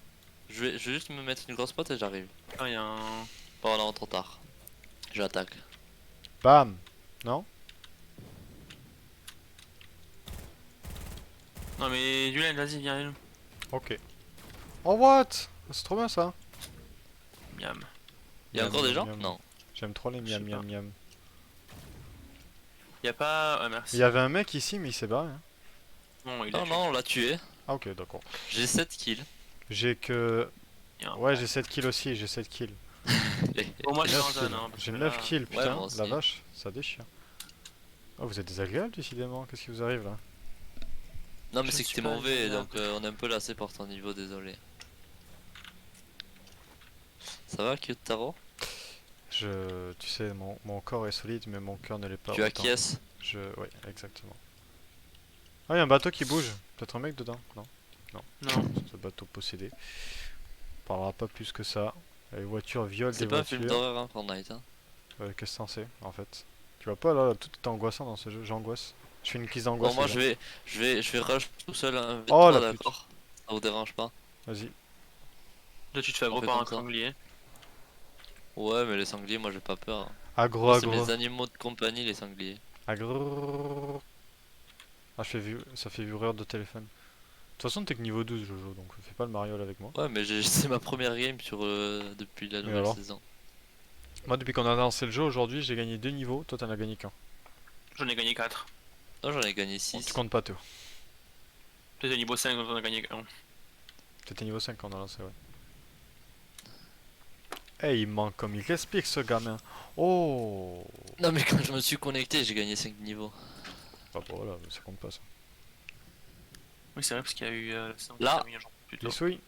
Je vais juste me mettre une grosse pote et j'arrive. Ah y'a un... Oh non, trop tard. J'attaque. Bam. Non? Non mais Julian vas-y viens. Ok. Oh, what? C'est trop bien ça. Miam. Y'a Miam, encore des miam, gens? miam. Non. J'aime trop les Je sais miam pas. miam miam. Y'a pas... Ouais merci. Il y avait un mec ici, mais il s'est barré. Hein. Non il a Non, tué. non, on l'a tué. Ah, ok, d'accord. J'ai 7 kills. J'ai que. Il y a un- Ouais, j'ai 7 kills aussi, j'ai 7 kills. Bon moi je suis 9 en zone kills. hein. parce J'ai que 9 là- kills, putain, moi aussi. la vache, ça déchire. Oh, vous êtes désagréable décidément, qu'est-ce qui vous arrive là? Non, mais Je c'est que suis t'es pas mauvais, agréable. donc on est un peu lassé par ton niveau, désolé. Ça va, Kyotaro? Tu sais, mon corps est solide, mais mon cœur ne l'est pas Tu autant. acquiesces? Ouais, exactement. Ah, il y a un bateau qui bouge. Peut-être un mec dedans? Non. Non. C'est un bateau possédé. On parlera pas plus que ça. Les voitures violent des C'est pas un film voitures. d'horreur, hein, Fortnite. Hein. Qu'est-ce que c'en c'est en fait? Tu vois pas là, tout est angoissant dans ce jeu, j'angoisse. Je fais une crise Bon, d'angoisse. moi les je vais rush tout seul un Oh, V3, la d'accord? Ça vous dérange pas? gars. Vas-y. Toi tu te fais On aggro fait par un comme ça. sanglier. Oh, Ouais, mais les sangliers, moi j'ai pas peur. Hein. Agro, C'est agro. mes animaux de compagnie, les sangliers. Agro. Ah, ça fait vibreur de téléphone. De toute façon, t'es que niveau 12, Jojo, donc fais pas le mariole avec moi. Ouais, mais c'est ma première game sur depuis la nouvelle alors saison. Moi, depuis qu'on a lancé le jeu aujourd'hui, j'ai gagné 2 niveaux. Toi, t'en as gagné qu'un. J'en ai gagné 4. Non, j'en ai gagné Bon, 6. tu comptes pas, Théo. Peut-être au niveau 5 quand on a gagné un. T'étais niveau 5 quand on a lancé, ouais. Eh, il manque comme il explique ce gamin. Oh. Non, mais quand je me suis connecté, j'ai gagné 5 niveaux. Bah voilà, ça compte pas ça. Oui, c'est vrai, parce qu'il y a eu la saison qui Là. s'est terminée, genre, plus tôt. Lisouille.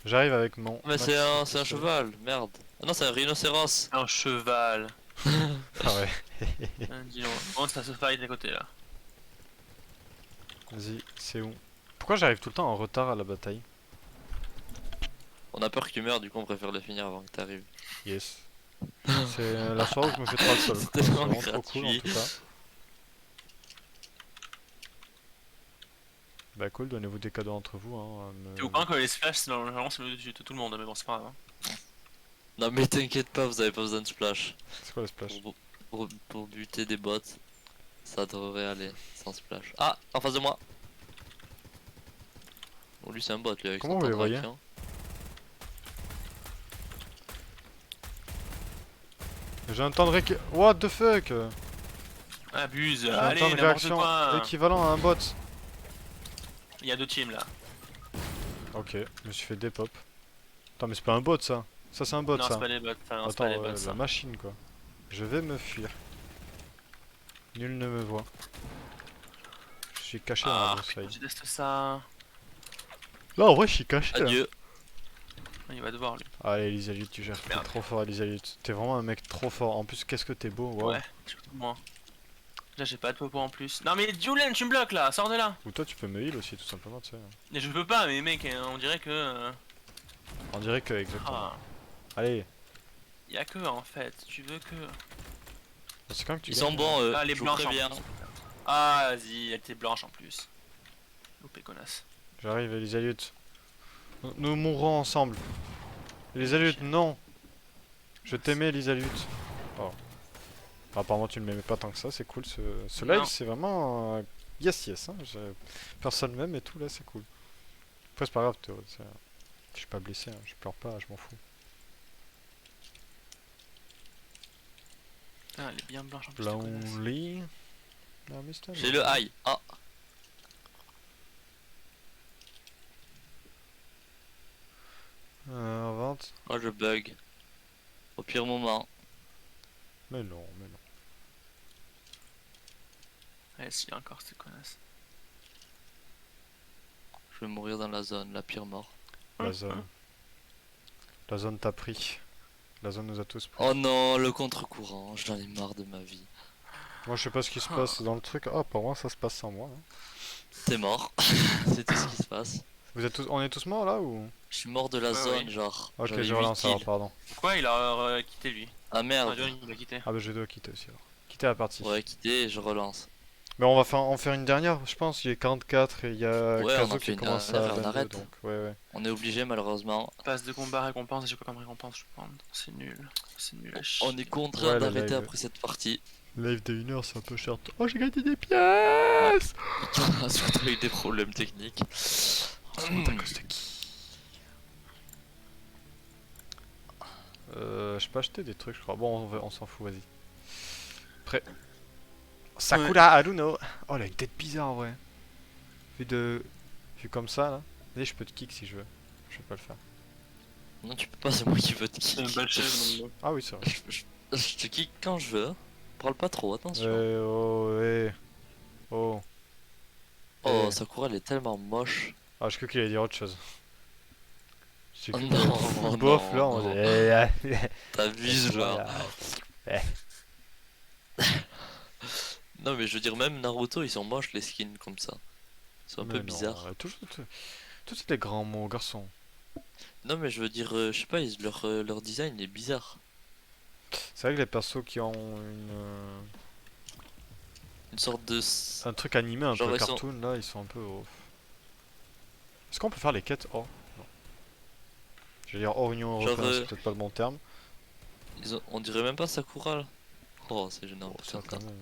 J'arrive avec mon. Mais maxi c'est un pistolet. cheval, merde. Ah non, c'est un rhinocéros. Un cheval. Ah ouais. Dis donc. Bon, ça se fight à côté là. Vas-y, c'est où? Pourquoi j'arrive tout le temps en retard à la bataille? On a peur que tu meurs, du coup on préfère le finir avant que t'arrives. Yes. C'est la soirée où je me fais trop le sol. C'est quoi. C'est tellement vraiment trop cool en gratuit. tout cas. Bah cool, donnez-vous des cadeaux entre vous. Hein, Tu au courant que les splash, c'est normalement c'est le dessus de tout le monde, mais bon, c'est pas grave. Hein. Non mais t'inquiète pas, vous avez pas besoin de splash. C'est quoi le splash? Pour buter des bots, ça devrait aller sans splash. Ah, en face de moi. Oh, lui c'est un bot lui avec Comment son vous les temps de voyez? réaction. J'ai un temps de What the fuck? Abuse, J'ai un allez, temps de n'importe réaction quoi. équivalent à un bot. Il y a deux teams là. Ok, je me suis fait dépop. Attends, mais c'est pas un bot ça. Ça c'est un bot Non, ça. c'est pas des bots, enfin, non, c'est Attends, pas des bots la ça. machine quoi. Je vais me fuir. Nul ne me voit. Je suis caché dans la Ah, broussaille. je déteste ça. Là en vrai je suis caché là. Adieu. Il va devoir lui. Allez Elisalut, tu gères. T'es Merde. trop fort Elisalut. T'es vraiment un mec trop fort. En plus qu'est-ce que t'es beau. Wow. Ouais, surtout moi. Là, j'ai pas de popo en plus. Non, mais Julian, tu me bloques là, sors de là. Ou toi tu peux me heal aussi tout simplement tu sais. Mais je peux pas, mais mec, on dirait que. On dirait que exactement. Ah, Allez, y a que en fait, tu veux que. c'est quand que tu Ils gagnes, sont bons Ah, les je vous blanches en préviens. plus. Ah, vas-y, elle était blanche en plus. Loupé connasse. J'arrive Elisalut. Nous mourrons ensemble. Elisalut, non. Je t'aimais Elisalut. Oh. Apparemment tu ne m'aimais pas tant que ça, c'est cool ce live, Non. c'est vraiment yes yes hein. Personne m'aime et tout là, c'est cool. Après c'est pas grave, Théo, je suis pas blessé, hein. Je pleure pas, je m'en fous. Putain, elle est bien blanche en plus. cette connasse. Lonely. Ah, Mr. J'ai le high. Ah, En vente. moi je bug. Au pire moment. Mais non, mais non. Allez, si, encore cette connasse. Je vais mourir dans la zone, la pire mort. La zone. La zone t'a pris. La zone nous a tous pris. Oh non, le contre-courant, j'en ai marre de ma vie. Moi je sais pas ce qui se passe dans le truc. Ah, pour moi ça se passe sans moi. Hein. T'es mort. C'est tout ce qui se passe. Vous êtes tous... On est tous morts là ou? Je suis mort de la Ouais, zone, ouais. genre. Ok, j'avais je 8 relance alors, kills. pardon. Pourquoi il a quitté lui? Ah Ah, merde. John, il a quitté. Ah bah je dois quitter aussi alors. Quitter la partie. Ouais, quitter, je relance. Mais on va en faire une dernière, je pense. Il y a 44 et il y a Ouais, on en Kazo fait qui une commence dernière à et on 22, arrête. donc ouais ouais. On est obligé malheureusement. Passe de combat, récompense, j'ai quoi comme récompense je peux prendre? C'est nul. C'est nul à chier. On est contraint Ouais, le d'arrêter live. après cette partie. Live de 1 heure c'est un peu cher. Oh j'ai gagné des pièces. Surtout avec des problèmes techniques. À cause de qui? Je peux acheter des trucs je crois. Bon on s'en fout, vas-y. Prêt. Sakura Haruno. Oh elle a une tête bizarre en vrai. Vu comme ça là. Vas-y je peux te kick si je veux. Je vais pas le faire. Non, tu peux pas, c'est moi qui veux te C'est une kick. belle chaise dans le dos. Ah oui c'est vrai. Je te kick quand je veux. Parle pas trop, attention. Oh oh. Oh, Eh. Sakura elle est tellement moche. Ah, je crois qu'il allait dire autre chose. J'ai Oh cru non, que oh bof non, là, on non. dit. T'abuses, genre. Non, mais je veux dire, même Naruto, ils sont moches les skins comme ça. Ils sont un peu bizarres. Tous ces grands mots, garçon. Non, mais je veux dire, je sais pas, leur design est bizarre. C'est vrai que les persos qui ont Une sorte de. un truc animé un Genre, peu ils sont- cartoon là, ils sont un peu off. Est-ce qu'on peut faire les quêtes hors? Non. Je vais dire hors Union Genre, Européenne, c'est peut-être pas le bon terme. On dirait même pas Sakura là. Oh, c'est gênant. Bon, ça quand même.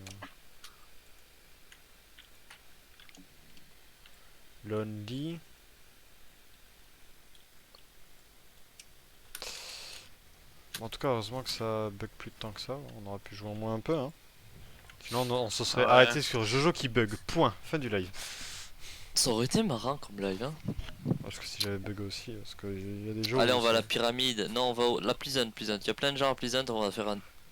Lonely. En tout cas, heureusement que ça bug plus de temps que ça. On aurait pu jouer en moins un peu. Hein. Sinon, on se serait Ouais. arrêté sur Jojo qui bug. Point. Fin du live. Ça aurait été marrant comme live, hein. Parce que si j'avais bug aussi, parce qu'il y a des jours. Allez, où on va à la c'est- pyramide. Non, on va la Pleasant, Pleasant. Il y a plein de gens à Pleasant, on va faire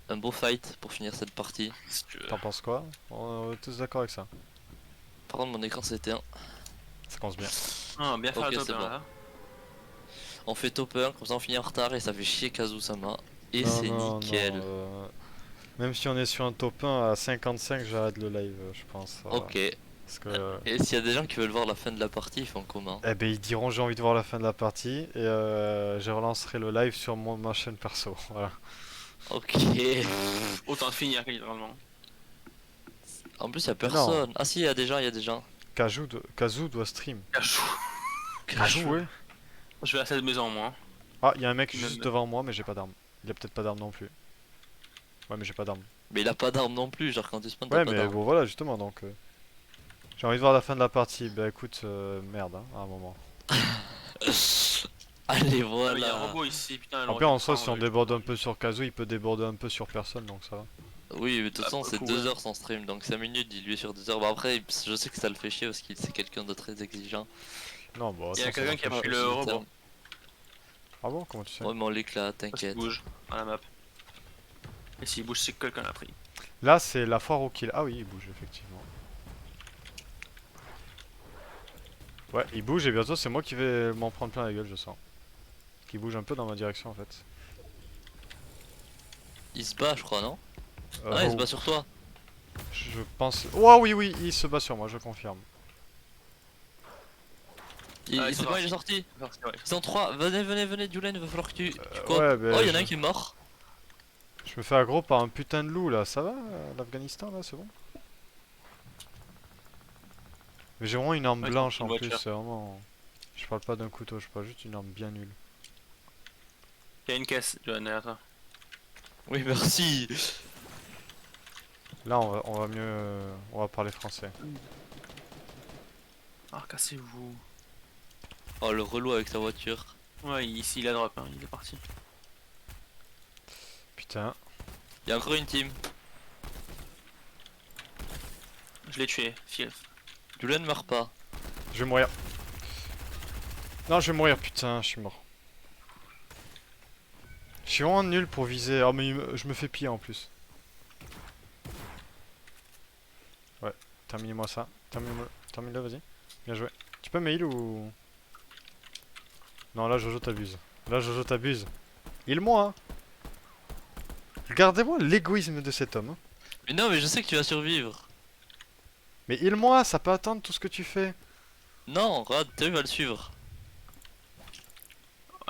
un beau fight pour finir cette partie. Si tu veux. T'en penses quoi? On est tous d'accord avec ça. Par contre, mon écran s'était un. Ça commence bien. Ah, bien faire Ok, le c'est top bon. là. On fait top 1, comme ça on finit en retard et ça fait chier Kazusama. Et Non, c'est non, nickel. non, même si on est sur un top 1 à 55, j'arrête le live, je pense. Ok. Parce que. Et s'il y a des gens qui veulent voir la fin de la partie, ils font comment? Eh ben, ils diront j'ai envie de voir la fin de la partie et je relancerai le live sur ma chaîne perso. Voilà. Ok. Autant finir littéralement. En plus, il y a personne. Ah si, il y a des gens, il y a des gens. Kazu doit stream. Cachou. Kazu, ouais. Je vais à cette maison moi. Ah, il y a un mec Même- juste devant moi, mais j'ai pas d'arme. Il a peut-être pas d'arme non plus. Ouais, mais j'ai pas d'arme. Mais il a pas d'arme non plus, genre quand tu spawns, t'as Ouais, pas mais d'arme. bon, voilà, justement, donc. J'ai envie de voir la fin de la partie. Bah écoute, merde, hein, à un moment. Allez, Ah, mais il y a un voilà. robot ici, putain. Après, en soi, si on déborde un peu sur Kazu, il peut déborder un peu sur personne, donc ça va. Oui, mais de toute Ah, façon, pour le c'est coup, 2 ouais. heures sans stream, donc 5 minutes dilué sur 2 heures. Bah après, je sais que ça le fait chier parce qu'il c'est quelqu'un de très exigeant. Non, bon, Il y a ça quelqu'un va qui a pas pris chier le aussi. robot. Ah bon, comment tu sais? Ouais, mais on l'éclate, Parce qu'il t'inquiète. bouge à la map. Et s'il bouge, c'est que quelqu'un l'a pris. Là, c'est la foire au kill. Ah oui, il bouge, effectivement. Ouais, il bouge et bientôt, c'est moi qui vais m'en prendre plein la gueule, je sens. Qui bouge un peu dans ma direction, en fait. Il se bat, je crois, non? Euh, Ah, il se oh, bat sur toi. je pense... Oh oui, oui, il se bat sur moi, je confirme. Ah, ils C'est sont bon, il est sortis. sorti. Ouais. Ils sont 3. Venez, venez, venez, Julen, il va falloir que tu coopes. ouais, ben, Oh, il y en a je- un qui est mort. Je me fais aggro par un putain de loup, là. Ça va, l'Afghanistan, là, c'est bon? Mais j'ai vraiment une arme Ouais, blanche, c'est une en plus, voiture. c'est vraiment... Je parle pas d'un couteau, je parle juste d'une arme bien nulle. Il y a une caisse, Johan, derrière toi. Oui, merci. Là, on va mieux... on va parler français. Ah, cassez-vous. Oh, le relou avec sa voiture. Ouais, ici il a drop, hein, il est parti. Putain. Il y a encore une team. Je l'ai tué, fief. Julen meurt pas. Je vais mourir. Non, je vais mourir, putain, je suis mort. Je suis vraiment nul pour viser. Oh, mais je me fais piller en plus. Ouais, terminez-moi ça. Termine-le, vas-y. Bien joué. Tu peux me heal ou. Non, là, Jojo t'abuse. Là, Jojo t'abuse. Heal-moi, hein. Regardez-moi l'égoïsme de cet homme. Hein. Mais non, mais je sais que tu vas survivre. Mais heal-moi, ça peut attendre tout ce que tu fais. Non, regarde, Théo va le suivre.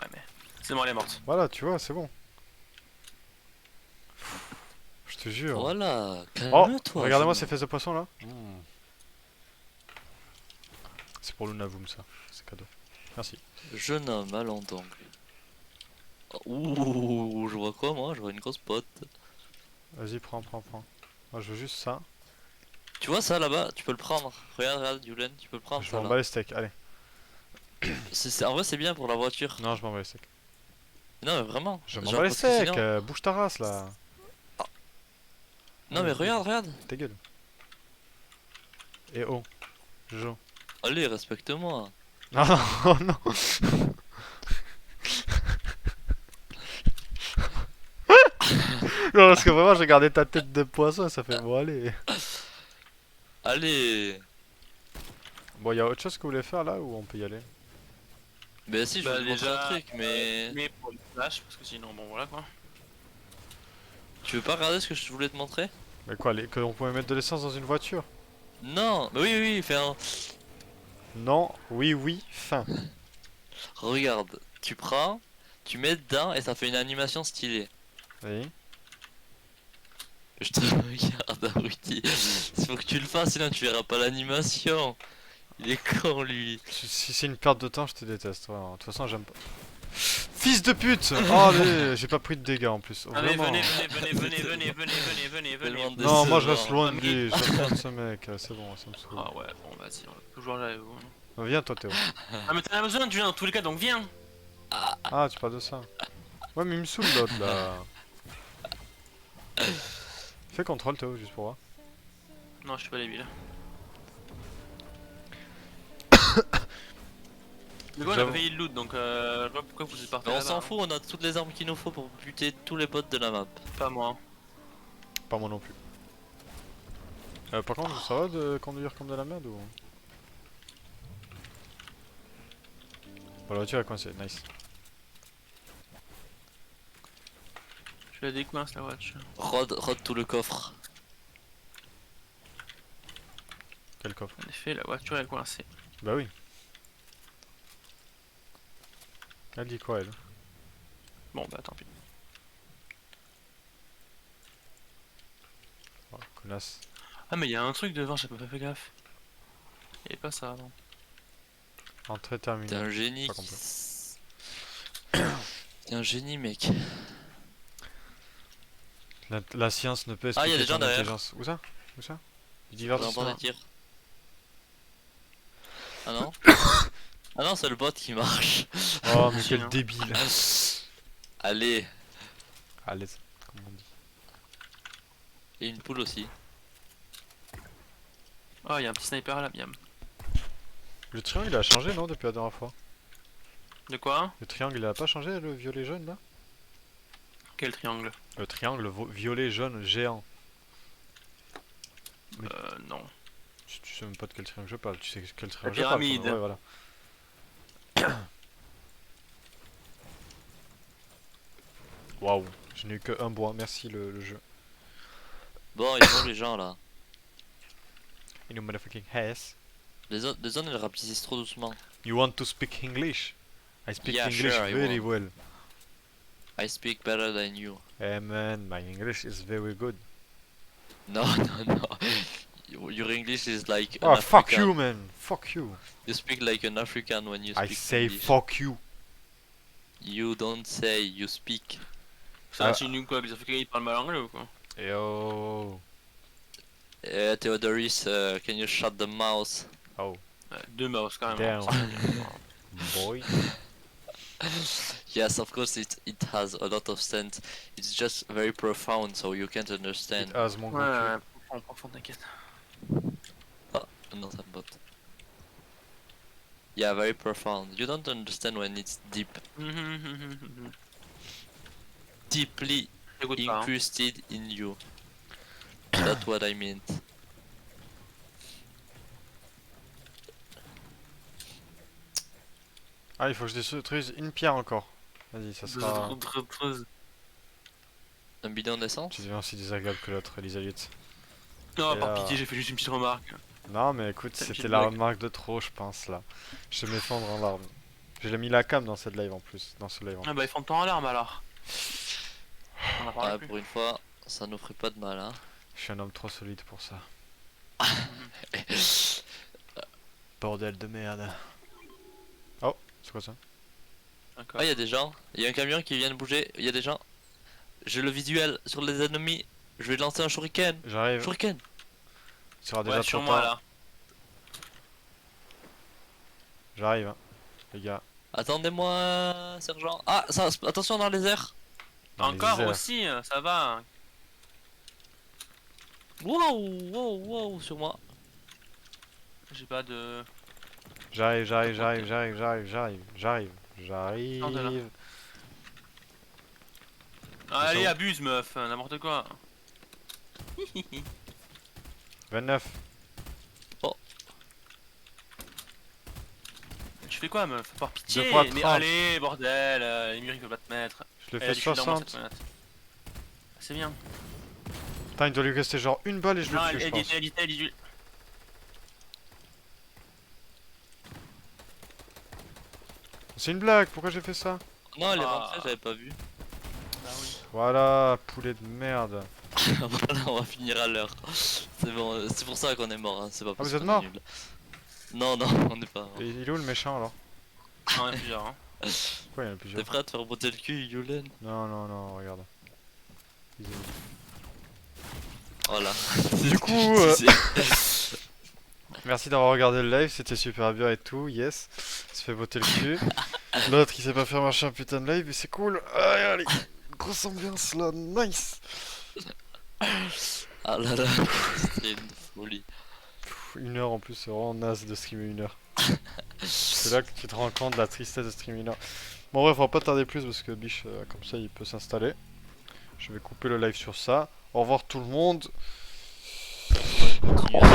Ouais, mais. C'est bon, elle est morte. Voilà, tu vois, c'est bon. Je te jure. Voilà, Oh, calme-toi. regardez-moi ces jeune fesses de poisson là. C'est pour Lunavoum ça, c'est cadeau. Merci. homme. Jeune homme à long d'ongle. Ouh, je vois quoi moi? Je vois une grosse pote. Vas-y, prends. Moi je veux juste ça. Tu vois ça là-bas? Tu peux le prendre. Regarde, regarde, Julen, tu peux le prendre Je ça m'en là. bats les steaks, allez. En vrai, c'est bien pour la voiture. Non, je m'en bats les steaks. Non, mais vraiment. Je m'en Genre, bats les parce que steaks, sinon- bouge ta race là. Non, mais regarde, regarde. Ta gueule. Et oh, Jojo. Allez, respecte-moi. Non, non, non. Non, parce que vraiment, j'ai regardé ta tête de poisson et ça fait bon, allez. Allez. Bon, y a autre chose que vous voulez faire là ou on peut y aller? Bah si, je Bah, vais te montrer déjà, un truc, mais... Mais pour le flash, parce que sinon, bon, voilà quoi. Tu veux pas regarder ce que je voulais te montrer? Mais quoi, que on pouvait mettre de l'essence dans une voiture? Non, bah oui, oui, oui, fais un... Non, oui, fin. Regarde, tu prends, tu mets dedans et ça fait une animation stylée. Oui. Je te regarde, abruti. Il faut que tu le fasses, sinon tu verras pas l'animation. Il est con, lui. Si c'est une perte de temps, je te déteste. Vraiment. De toute façon, j'aime pas. Fils de pute! Oh, allez, j'ai pas pris de dégâts en plus. Allez, Vraiment. venez. Tellement Non, moi je décevant. reste loin de lui, je reste loin de ce mec, c'est bon, ça me saoule. Ah ouais, bon, vas-y, on va toujours là avec vous. hein. Viens toi Théo. Ah, mais t'en as besoin, tu viens dans tous les cas, donc viens. Ah, tu parles de ça. Ouais, mais il me saoule l'autre là. Fais contrôle Théo, juste pour voir. Non, je suis pas débile. Mais bon, on a J'avoue. pas payé le loot donc je vois pourquoi vous êtes partis Mais on là-bas, s'en hein. fout, on a toutes les armes qu'il nous faut pour buter tous les bots de la map. Pas moi. Pas moi non plus. Par contre, ça va de conduire comme de la merde ou... Bon, la voiture est coincée, nice. Je la décoince la voiture. Rod tout le coffre. Quel coffre? En effet, la voiture est coincée. Bah oui. Elle dit quoi elle? Bon bah tant pis. Oh, connasse. Ah mais il y a un truc devant, j'ai pas fait gaffe. Il y avait pas ça avant. Entrée T'es terminée. un génie. Pas compris. T'es un génie, mec. La science ne peut Ah, y a expliquer des gens ton derrière. intelligence. Où ça? Où ça? Du On entend divertissement. des tirs. Ah non? Ah non, c'est le bot qui marche. Oh mais Si, quel hein. débile. Allez, À l'aise, comme on dit. et une poule aussi. Oh, il y a un petit sniper là, bien. Le triangle il a changé non depuis la dernière fois? De quoi? Le triangle il a pas changé le violet jaune là? Quel triangle? Le triangle violet jaune géant. Mais- Non. Tu sais même pas de quel triangle je parle, tu sais quel La triangle je parle. pyramide. Ouais voilà. Waouh, je n'ai eu que un bois, merci le jeu. Bon, ils sont les gens là. In a motherfucking ass. Les zones elles rapetissent trop doucement. You want to speak English? I speak Yeah, English sure, I very want. well. I speak better than you. Hey man, my English is very good. No, no, no. Your English is like an Oh fuck African. you man, fuck you. You speak like an African when you I speak say English. fuck you. You don't say, you speak. Ça Ah. insinue quoi? Les Africains ils parlent mal anglais ou quoi? Yo. Theodoris, can you shut the mouth? Oh, Ouais, deux mouse quand même. damn. Hein. Boy. Yes, of course it has a lot of sense. It's just very profound, so you can't understand. It has mon Ouais, Goku. ouais, on prend t'inquiète. Not that bot. Yeah, very profound. You don't understand when it's deep, deeply T'écoutes pas, hein. incrusted in you. That's what I meant. Ah, il faut que je détruise une pierre encore. Vas-y, ça sera. Un bidon d'essence? Tu deviens aussi désagréable que l'autre, Elisabeth. Non, Et par là- pitié, j'ai fait juste une petite remarque. Non, mais écoute, C'est une c'était petite la blague. remarque de trop, je pense là. Je vais m'effondre en larmes. J'ai mis la cam dans cette live en plus. Dans ce live en Ah bah ils font de temps en larmes alors. On en parle Ouais, plus. pour une fois, ça nous ferait pas de mal, hein. Je suis un homme trop solide pour ça. Bordel de merde. Oh, c'est quoi ça? D'accord. Ah, y a des gens. Y a un camion qui vient de bouger. Y a des gens. J'ai le visuel sur les ennemis. Je vais lancer un shuriken. J'arrive. Shuriken. Tu seras déjà Ouais, trop sur moi tard. là. J'arrive, hein, les gars. Attendez-moi, sergent. Ah, ça, attention dans les airs. Dans les Encore airs. aussi, ça va. Wow, wow, wow, sur moi. J'ai pas de. J'arrive, j'arrive, j'arrive, j'arrive, j'arrive, j'arrive, j'arrive, j'arrive. Non, t'es là. Allez, abuse meuf, n'importe quoi. 29. Tu fais quoi meuf? Par pitié. Deux fois Mais 30. allez, bordel, les murs ils peuvent pas te mettre. Je le Eh, fais du cul dans moi, 60. cette fenêtre. C'est bien. Putain, il doit lui rester genre une balle et je le Non, tue, je pense. elle. C'est une blague, pourquoi j'ai fait ça? Non, elle est Ah. rentrée, j'avais pas vu. Bah oui. Voilà, poulet de merde. Voilà, on va finir à l'heure. C'est bon, c'est pour ça qu'on est mort, hein. C'est pas parce vous êtes qu'on est mort nul. Non, non, on n'est pas mort. Et il est où le méchant alors? Non, il y en a plusieurs. Hein. Pourquoi il y en a T'es plusieurs? prêt à te faire botter le cul, Yulen? Non, non, non, regarde. Voilà. Du coup, merci d'avoir regardé le live, c'était super bien et tout, yes. Il se fait botter le cul. L'autre il sait pas faire marcher un putain de live, mais c'est cool. Allez, allez. Grosse ambiance là, nice. Ah là là, c'était une folie. Une heure en plus, c'est vraiment naze de streamer une heure. C'est là que tu te rends compte de la tristesse de streamer une heure. Bon bref, on va pas tarder plus parce que Biche, comme ça, il peut s'installer. Je vais couper le live sur ça. Au revoir tout le monde. Continue